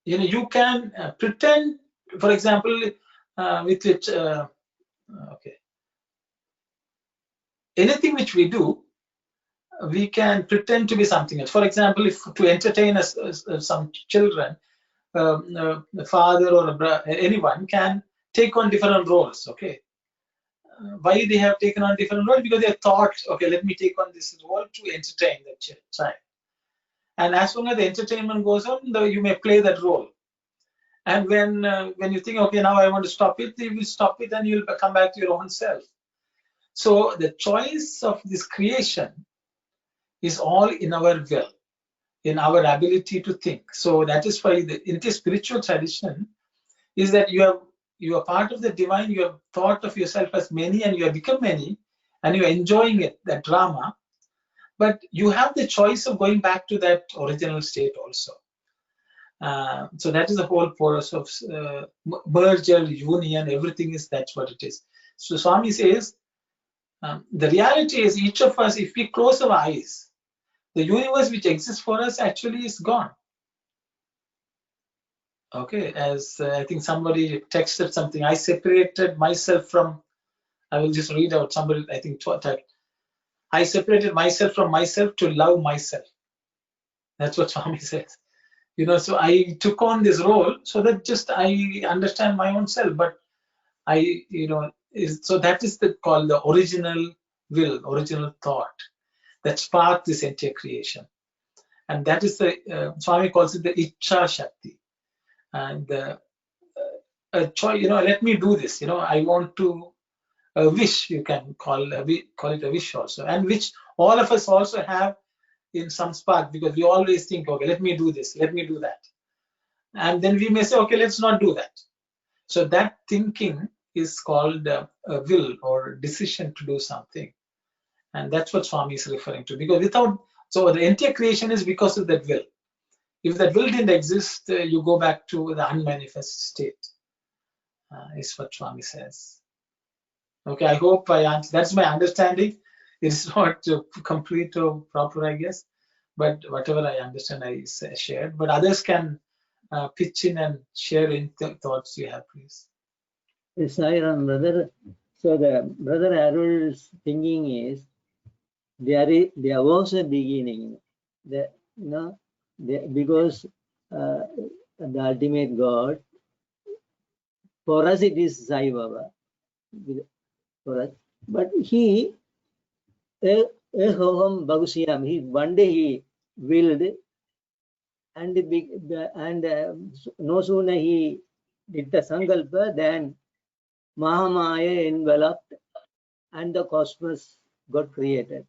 you can pretend, for example, with it, okay. Anything which we do, we can pretend to be something else. For example, if to entertain some children, a father or anyone can take on different roles. Okay, why they have taken on different roles? Because they thought, okay, let me take on this role to entertain the child. And as long as the entertainment goes on, you may play that role. And when you think, okay, now I want to stop it, you will stop it, and you'll come back to your own self. So the choice of this creation is all in our will, in our ability to think. So that is why in the spiritual tradition, is that you are part of the divine. You have thought of yourself as many, and you have become many, and you are enjoying it, that drama. But you have the choice of going back to that original state also. So that is the whole process of merger, union, everything is, that's what it is. So Swami says, the reality is each of us, if we close our eyes, the universe which exists for us actually is gone. Okay, as I think somebody texted something, I separated myself from, I will just read out, somebody I think typed, I separated myself from myself to love myself. That's what Swami says. You know, so I took on this role so that just I understand my own self, but I, you know, so that is called the original will, original thought that sparked this entire creation. And that is the, Swami calls it the Ichcha Shakti. And a choice, you know, let me do this, you know, I want to, a wish, you can call it a wish also, and which all of us also have in some spark, because we always think, okay, let me do this, let me do that. And then we may say, okay, let's not do that. So that thinking is called a will or decision to do something. And that's what Swami is referring to. Because without, so the entire creation is because of that will. If that will didn't exist, you go back to the unmanifest state, is what Swami says. Okay, I hope I answered. That's my understanding. It's not complete or proper, I guess. But whatever I understand, I shared. But others can pitch in and share in thoughts you have, please. Sai Ram, brother. So the brother Arul's thinking is there was a beginning. Because the ultimate God, for us it is Sai Baba. For us, but he one day he willed, and no sooner he did the sankalpa than Mahamaya enveloped and the cosmos got created.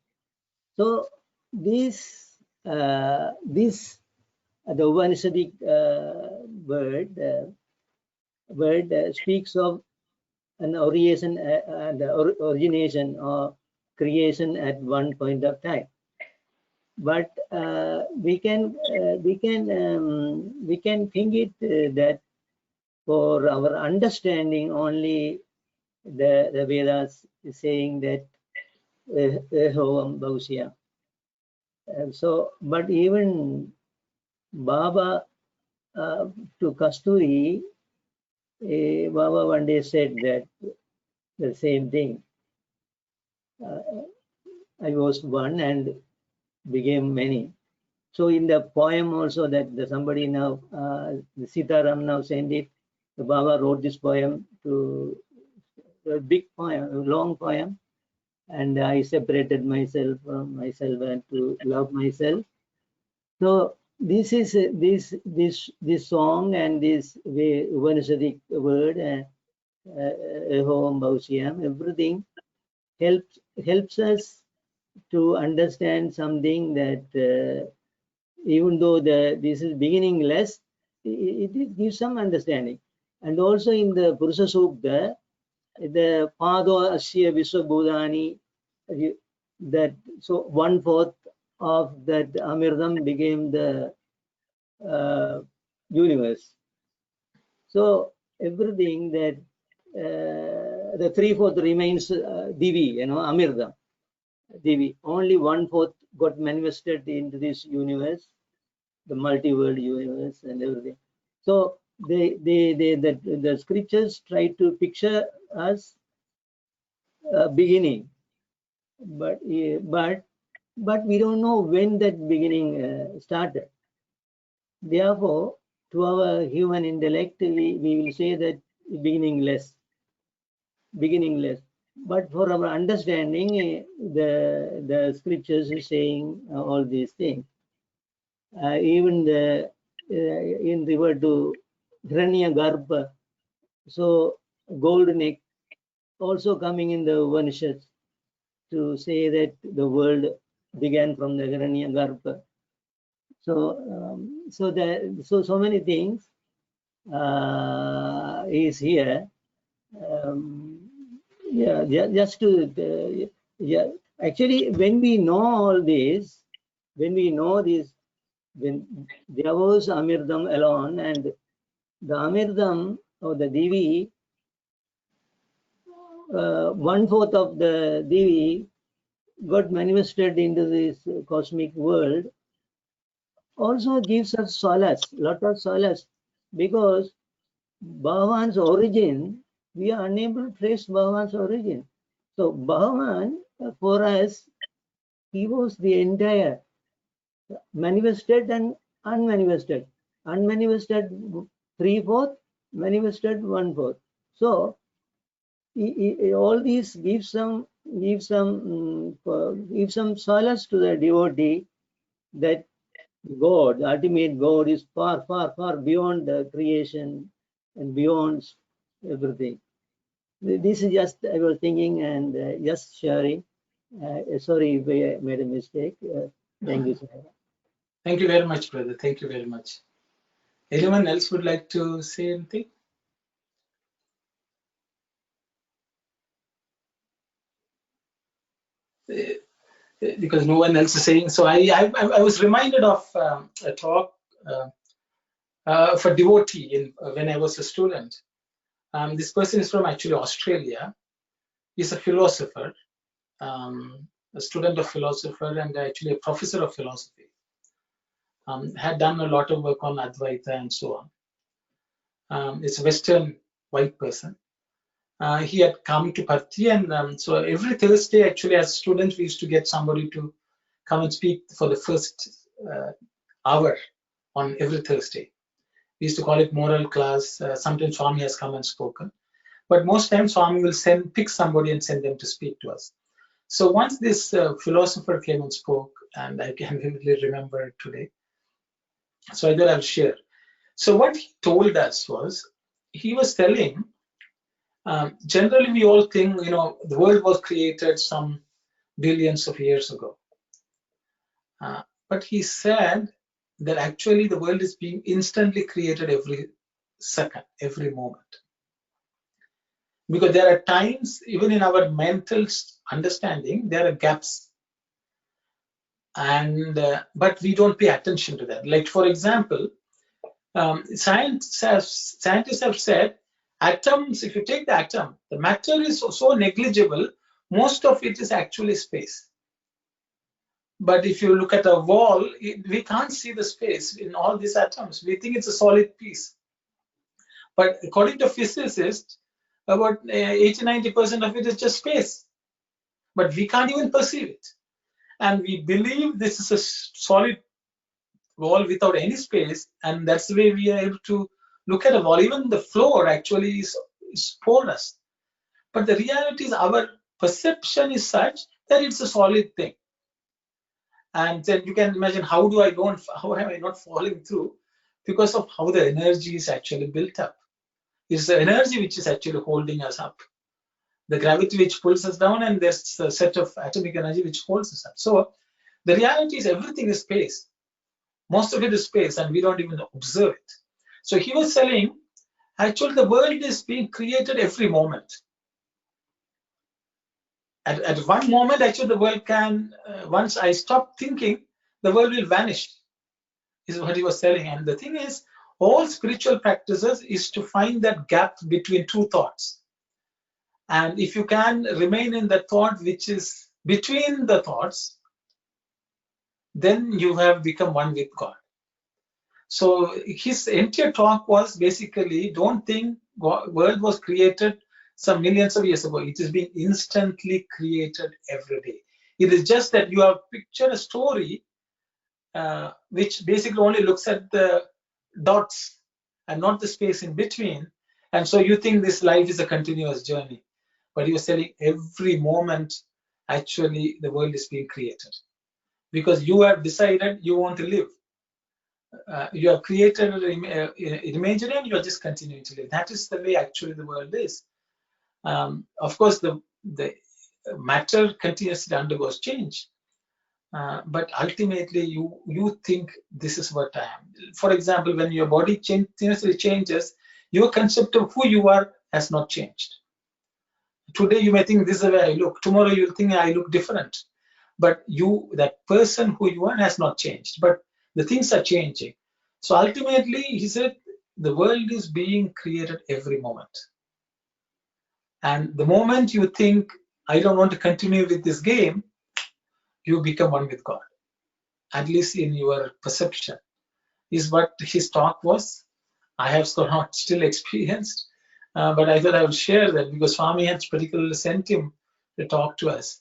So this the Upanishadic word speaks of an origination or creation at one point of time. But we can think it that for our understanding only the Vedas is saying that Ehovam Bhausya. So, but even Baba to Kasturi, Baba one day said that the same thing. I was one and became many. So in the poem also that somebody now, Sitaram now sent it, the Baba wrote this poem to a big poem, a long poem, and I separated myself from myself and to love myself. So this is this song and this Upanishadic word, Ehom Bhausyam, everything helps us to understand something that even though this is beginningless, it gives some understanding. And also in the Purusha Sukta, the Pado Asya Viswabhudani, that so 1/4 of that Amirdam became the universe. So everything that the 3/4 remains Divi, Amirdam. Divi. Only 1/4 got manifested into this universe, the multi-world universe and everything. So the scriptures try to picture us beginning, but we don't know when that beginning started. Therefore, to our human intellect, we will say that beginningless. But for our understanding, the scriptures is saying all these things. Even in regard to Hiranya Garbha, so gold neck also coming in the Upanishads to say that the world began from the Hiranya Garbha. So so many things is here. Yeah, just to yeah. Actually, when we know all this, when we know this, when there was Amirdam alone, and the Amirdam or the Divi, 1/4 of the Divi got manifested into this cosmic world, also gives us solace, lot of solace, because Bhagavan's origin, we are unable to trace Bhagavan's origin. So Bhagavan, for us, he was the entire manifested and unmanifested. Unmanifested 3/4, manifested 1/4. So all these give some solace to the devotee that God, ultimate God, is far, far, far beyond the creation and beyond everything. This is just I was thinking and just sharing. Sorry if I made a mistake. Thank you, sir. Thank you very much, brother. Thank you very much. Anyone else would like to say anything? Because no one else is saying. So I was reminded of a talk for devotee when I was a student. This person is from actually Australia. He's a philosopher, a student of philosopher, and actually a professor of philosophy. Had done a lot of work on Advaita and so on. It's a Western white person. He had come to Parthi, and so every Thursday, actually, as students, we used to get somebody to come and speak for the first hour on every Thursday. We used to call it moral class. Sometimes Swami has come and spoken, but most times Swami will pick somebody and send them to speak to us. So once this philosopher came and spoke, and I can vividly remember it today. So I thought I'll share. So what he told us was, he was telling, generally we all think, the world was created some billions of years ago. But he said that actually the world is being instantly created every second, every moment. Because there are times, even in our mental understanding, there are gaps. And but we don't pay attention to that. Like, for example, scientists have said, atoms, if you take the atom, the matter is so negligible, most of it is actually space. But if you look at a wall, we can't see the space in all these atoms. We think it's a solid piece. But according to physicists, about 80–90% of it is just space. But we can't even perceive it. And we believe this is a solid wall without any space, and that's the way we are able to look at a wall. Even the floor actually is porous. But the reality is our perception is such that it's a solid thing. And then you can imagine, how am I not falling through? Because of how the energy is actually built up. It's the energy which is actually holding us up. The gravity which pulls us down, and there's a set of atomic energy which holds us up. So the reality is everything is space. Most of it is space, and we don't even observe it. So he was saying, actually the world is being created every moment. At one moment, actually the world can, once I stop thinking, the world will vanish, is what he was telling. And the thing is, all spiritual practices is to find that gap between two thoughts. And if you can remain in the thought which is between the thoughts, then you have become one with God. So his entire talk was basically, don't think world was created some millions of years ago. It is being instantly created every day. It is just that you have pictured a story which basically only looks at the dots and not the space in between. And so you think this life is a continuous journey. But he was telling, every moment, actually, the world is being created. Because you have decided you want to live. You have created an imagery, and you are just continuing to live. That is the way actually the world is. Of course, the matter continuously undergoes change. but ultimately you think this is what I am. For example, when your body continuously changes, your concept of who you are has not changed. Today you may think this is the way I look. Tomorrow you'll think I look different. But you, that person who you are, has not changed. But the things are changing. So ultimately, he said, the world is being created every moment. And the moment you think, I don't want to continue with this game, you become one with God. At least in your perception. Is what his talk was. I have not still experienced. But I thought I would share that because Swami had particularly sent him to talk to us.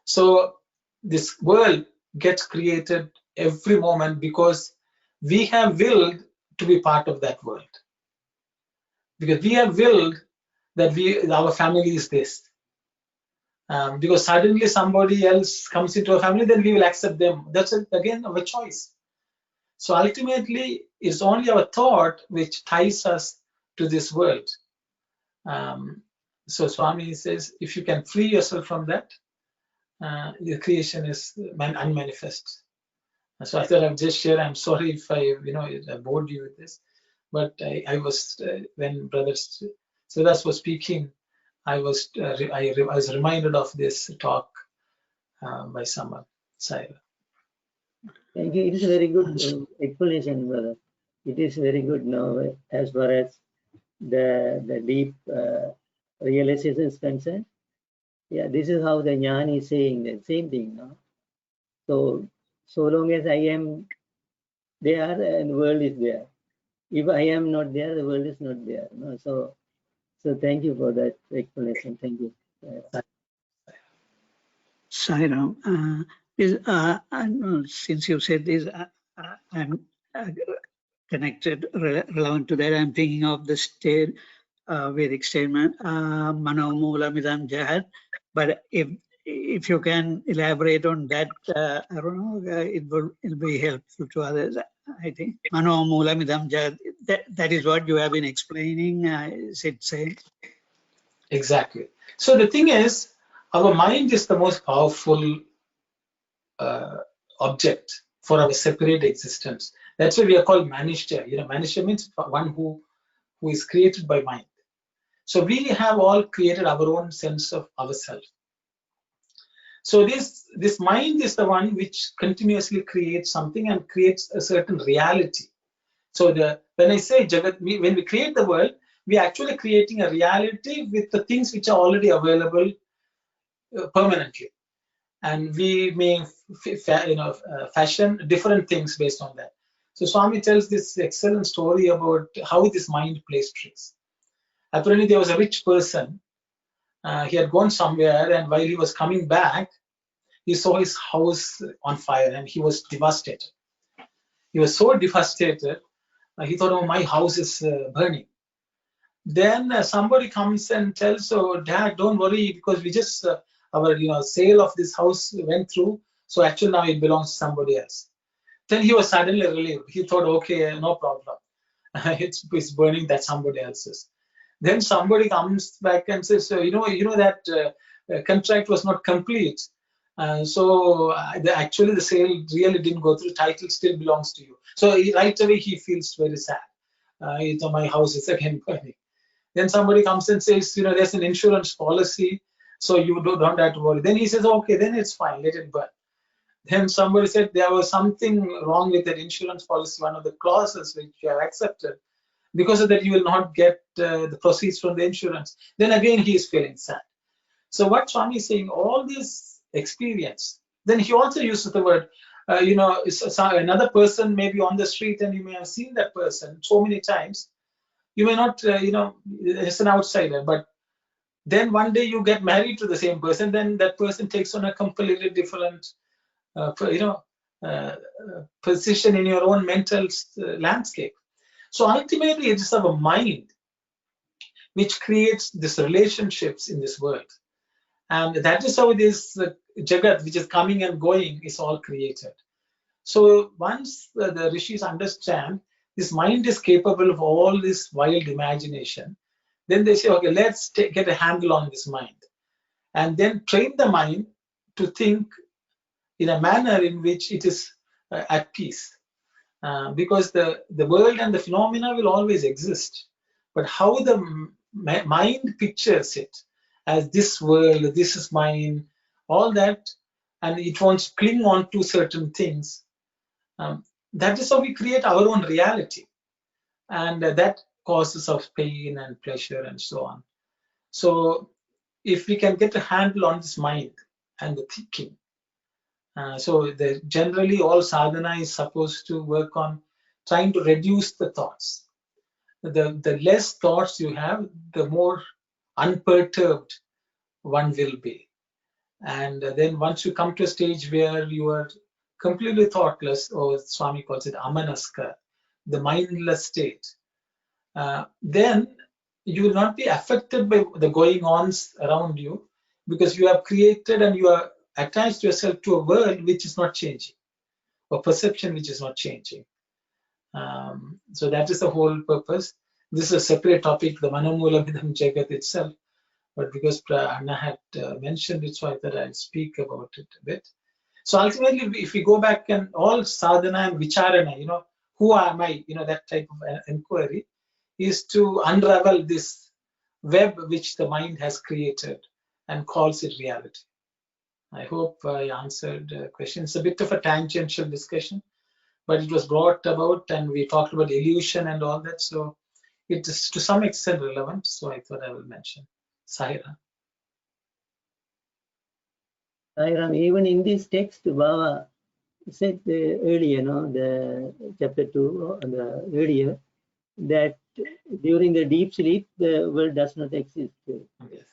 So this world gets created every moment because we have willed to be part of that world. Because we have willed that our family is this. Because suddenly somebody else comes into a family, then we will accept them. That's again our choice. So ultimately, it's only our thought which ties us to this world. So Swami says, if you can free yourself from that, the creation is unmanifest. So I thought I'd just share. I'm sorry if I bored you with this, but I was when Brother Siddharth was speaking, I was reminded of this talk by someone. Saira. Thank you. It is a very good explanation, brother. It is very good now as far as the deep realization is concerned. Yeah, this is how the Jnana is saying the same thing. No? So long as I am there and the world is there. If I am not there, the world is not there. No? So thank you for that explanation. Thank you. Sairam, since you said this, I'm connected, relevant to that. I'm thinking of the state, Vedic statement, Mano Mula Midam Jahat. But if you can elaborate on that, I don't know, it'll be helpful to others. I think Mano Mula Midam Jahat. That is what you have been explaining. Is it same? Exactly. So the thing is, our mind is the most powerful object for our separate existence. That's why we are called Manishya. Manishya means one who is created by mind. So we have all created our own sense of ourselves. So this mind is the one which continuously creates something and creates a certain reality. So when I say Jagat, when we create the world, we are actually creating a reality with the things which are already available permanently. And we may fashion different things based on that. So Swami tells this excellent story about how this mind plays tricks. Apparently there was a rich person. He had gone somewhere, and while he was coming back, he saw his house on fire and he was devastated. He was so devastated, he thought, oh, my house is burning. Then somebody comes and tells, oh, Dad, don't worry, because we just our sale of this house went through, so actually now it belongs to somebody else. Then he was suddenly relieved. He thought, okay, no problem. It's burning, that's somebody else's. Then somebody comes back and says, so, you know that contract was not complete. So actually the sale really didn't go through. Title still belongs to you. So right away he feels very sad. My house is again burning. Then somebody comes and says, there's an insurance policy, so you don't have to worry. Then he says, okay, then it's fine, let it burn. Then somebody said there was something wrong with that insurance policy, one of the clauses which you have accepted. Because of that, you will not get the proceeds from the insurance. Then again, he is feeling sad. So what Swami is saying, all this experience, then he also uses the word, another person may be on the street and you may have seen that person so many times. You may not, it's an outsider, but then one day you get married to the same person, then that person takes on a completely different, position in your own mental landscape. So ultimately, it is our mind which creates these relationships in this world. And that is how this Jagat, which is coming and going, is all created. So once the rishis understand this mind is capable of all this wild imagination, then they say, okay, let's get a handle on this mind. And then train the mind to think in a manner in which it is at peace. Because the world and the phenomena will always exist. But how the mind pictures it as this world, this is mine, all that, and it wants to cling on to certain things. That is how we create our own reality. And that causes of pain and pleasure and so on. So if we can get a handle on this mind and the thinking, so generally all sadhana is supposed to work on trying to reduce the thoughts. The less thoughts you have, the more unperturbed one will be. And then once you come to a stage where you are completely thoughtless, or Swami calls it amanaska, the mindless state, then you will not be affected by the going-ons around you, because you have created and you are attached yourself to a world which is not changing, or perception which is not changing. So that is the whole purpose. This is a separate topic, the Manamula Vidham Jagat itself, but because Anna had mentioned it, so I thought I'll speak about it a bit. So ultimately, if we go back and all sadhana and vicharana, who am I, that type of inquiry, is to unravel this web which the mind has created and calls it reality. I hope I answered the question. It's a bit of a tangential discussion, but it was brought about and we talked about illusion and all that. So it is to some extent relevant. So I thought I will mention. Sahira. Sairam, even in this text, Baba said earlier, the chapter 2, earlier, that during the deep sleep, the world does not exist. Yes.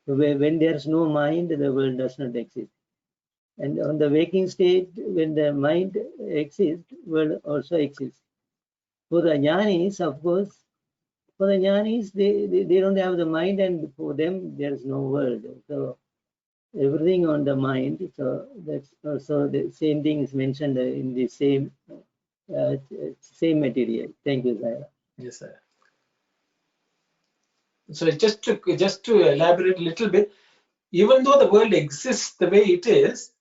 When there's no mind, the world does not exist. And on the waking state, when the mind exists, world also exists. For the jnanis, of course, for the jnanis, they don't have the mind, and for them, there's no world. So everything on the mind. So that's also the same thing is mentioned in the same material. Thank you, Zaira. Yes, sir. So just to elaborate a little bit, even though the world exists the way it is,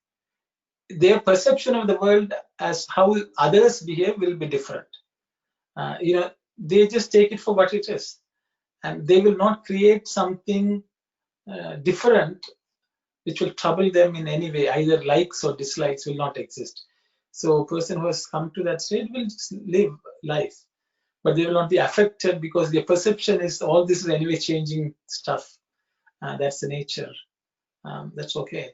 their perception of the world as how others behave will be different. They just take it for what it is, and they will not create something different which will trouble them in any way. Either likes or dislikes will not exist. So a person who has come to that state will just live life, but they will not be affected because their perception is all this is anyway changing stuff. That's the nature. That's okay.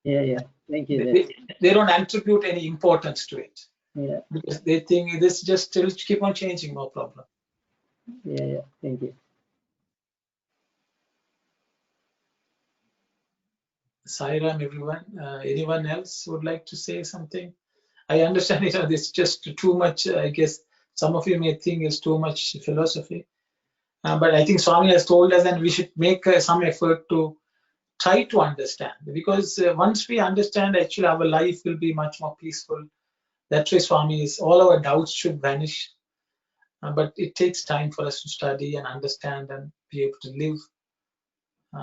Yeah. Thank you. They don't attribute any importance to it. Yeah. Because they think this just still keep on changing, no problem. Yeah. Thank you. Sairam, everyone. Anyone else would like to say something? I understand it's just too much. I guess some of you may think it's too much philosophy. But I think Swami has told us, and we should make some effort to try to understand. Because once we understand, actually our life will be much more peaceful. That's why Swami is, all our doubts should vanish. But it takes time for us to study and understand and be able to live.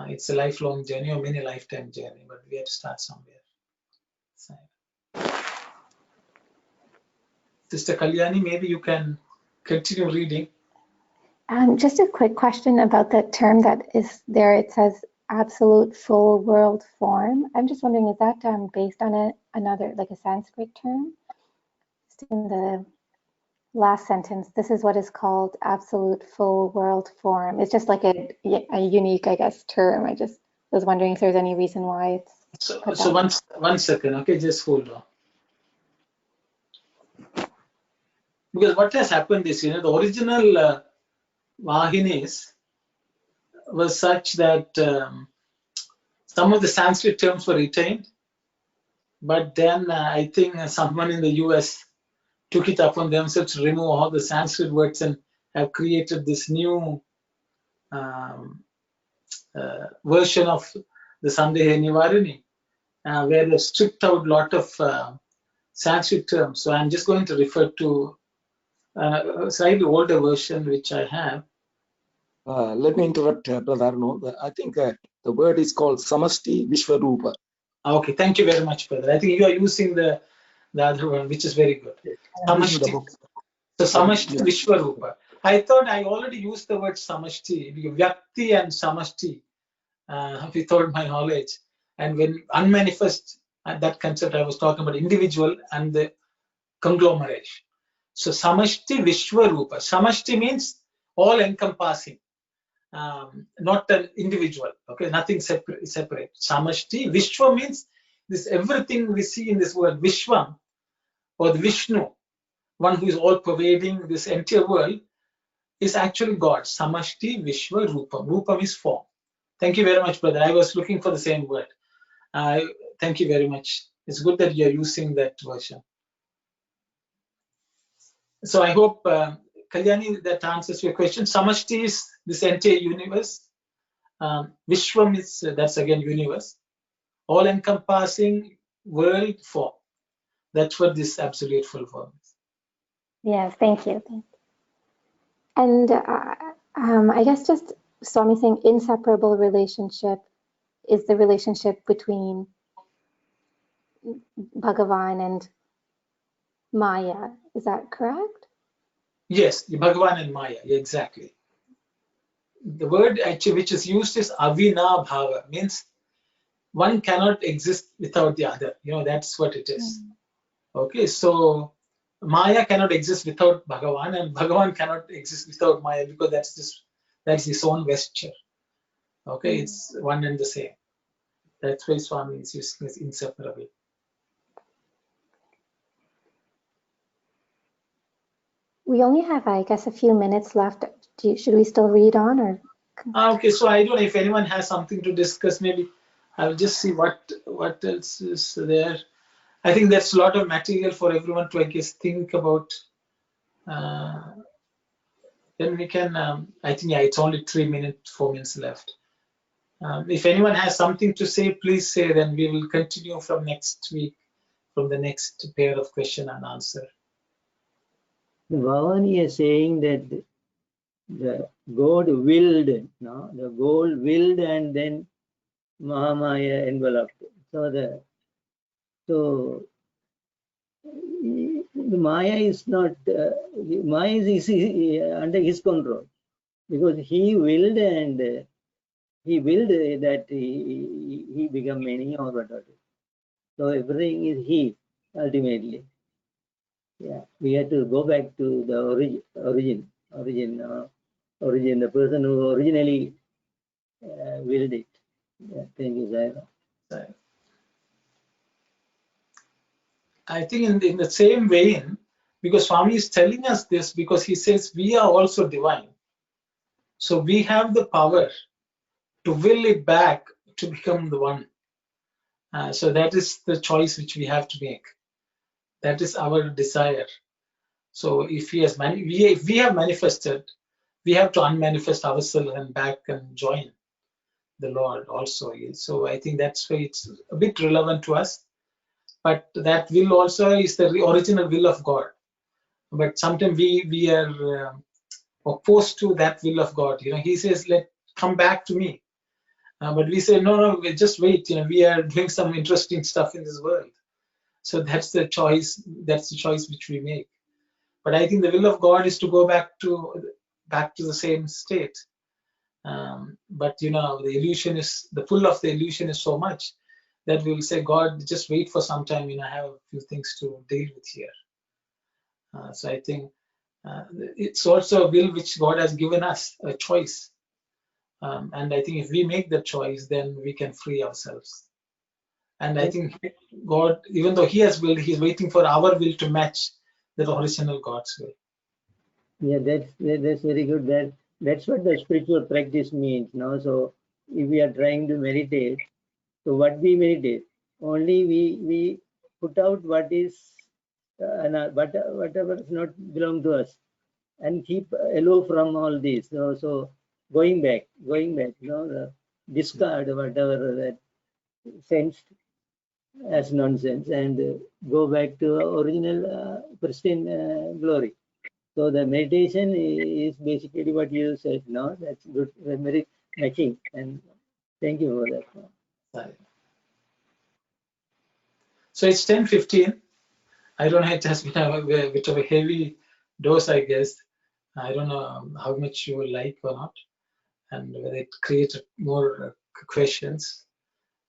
It's a lifelong journey or many lifetime journey, but we have to start somewhere. Sister Kalyani, maybe you can continue reading. Just a quick question about the term that is there. It says absolute full world form. I'm just wondering, is that based on another, like a Sanskrit term? Just in the last sentence, this is what is called absolute full world form. It's just like a unique, I guess, term. I just was wondering if there's any reason why it's. So one second, okay, just hold on. Because what has happened is, the original Vahinis was such that some of the Sanskrit terms were retained, but then I think someone in the US took it upon themselves to remove all the Sanskrit words and have created this new version of the Sandeha Nivarini, where they stripped out a lot of Sanskrit terms. So I'm just going to refer to a slightly older version which I have. Let me interrupt, Brother Arno. I think the word is called Samasti Vishwarupa. Okay, thank you very much, brother. I think you are using the other one, which is very good. I'm reading the Samashti. book. So Samashti Yeah. Vishwarupa. I thought I already used the word Samashti, because Vyakti and Samashti, without my knowledge. And when unmanifest, that concept I was talking about individual and the conglomeration. So Samashti Vishwarupa. Samashti means all encompassing, not an individual. Okay, nothing separate. Samashti. Vishwa means this everything we see in this world. Vishwam or the Vishnu, one who is all pervading this entire world, is actually God. Samashti Vishwa Rupam. Rupam is form. Thank you very much, brother. I was looking for the same word. Thank you very much. It's good that you're using that version. So I hope, Kalyani, that answers your question. Samashti is this entire universe. Vishwam is, that's again universe. All encompassing world form. That's what this absolute full form is. Yes, thank you. And I guess just Swami saying inseparable relationship is the relationship between Bhagavan and Maya. Is that correct? Yes, the Bhagawan and Maya, exactly. The word actually which is used is avina bhava, means one cannot exist without the other. That's what it is. Okay, so Maya cannot exist without Bhagawan, and Bhagawan cannot exist without Maya, because that's his own vesture. Okay, it's one and the same. That's why Swami is using this inseparable. We only have, I guess, a few minutes left. Should we still read on, or? Okay, so I don't know if anyone has something to discuss. Maybe I'll just see what else is there. I think there's a lot of material for everyone to, I guess, think about. Then we can, I think, yeah, it's only 4 minutes left. If anyone has something to say, please say, then we will continue from next week, from the next pair of question and answer. The Bhavavan is saying that the God willed, no? The God willed and then Mahamaya enveloped. So the Maya is not, Maya is under his control, because he willed and he willed that he become many or whatever. So everything is he ultimately. Yeah, we have to go back to the origin, the person who originally willed it. Yeah, thank you, Zaira. I think in the same vein, because Swami is telling us this, because he says we are also divine. So we have the power to will it back to become the one. So that is the choice which we have to make. That is our desire. So if we have manifested, we have to unmanifest ourselves and back and join the Lord also. So I think that's why it's a bit relevant to us. But that will also is the original will of God. But sometimes we are opposed to that will of God. He says, come back to me. But we say, no, just wait. We are doing some interesting stuff in this world. So that's the choice. That's the choice which we make. But I think the will of God is to go back to the same state. But the illusion is, the pull of the illusion is so much that we will say, God, just wait for some time. I have a few things to deal with here. So I think it's also a will which God has given us, a choice. And I think if we make the choice, then we can free ourselves. And I think God, even though He has will, He's waiting for our will to match the original God's will. Yeah, that's very good. That's what the spiritual practice means. So if we are trying to meditate, so what we meditate, only we put out what is whatever does not belong to us, and keep aloof from all this. So going back, the discard whatever that sensed as nonsense, and go back to original pristine glory. So the meditation is basically what you said. No, that's good, very matching, and thank you for that. Sorry. So it's 10:15. I don't know, it has been a bit of a heavy dose, I guess. I don't know how much you will like or not, and whether it creates more questions.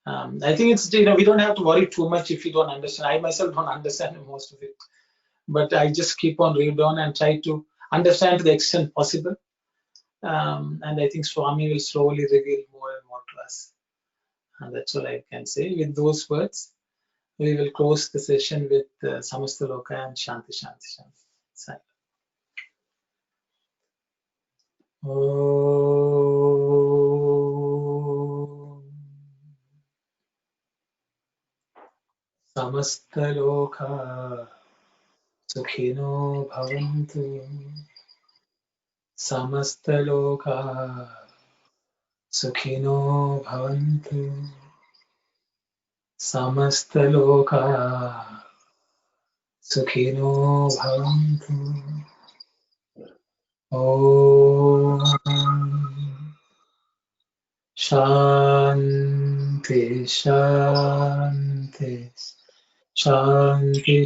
I think it's, we don't have to worry too much if you don't understand. I myself don't understand most of it, but I just keep on read on and try to understand to the extent possible. And I think Swami will slowly reveal more and more to us. And that's all I can say. With those words, we will close the session with Samasta Loka and Shanti Shanti Shanti. Sai. Om Samasta Loka Sukhino Bhavantu. Samasta Loka Sukhino Bhavantu. Samasta Loka Sukhino Bhavantu. Om Shanti Shanti Shanti.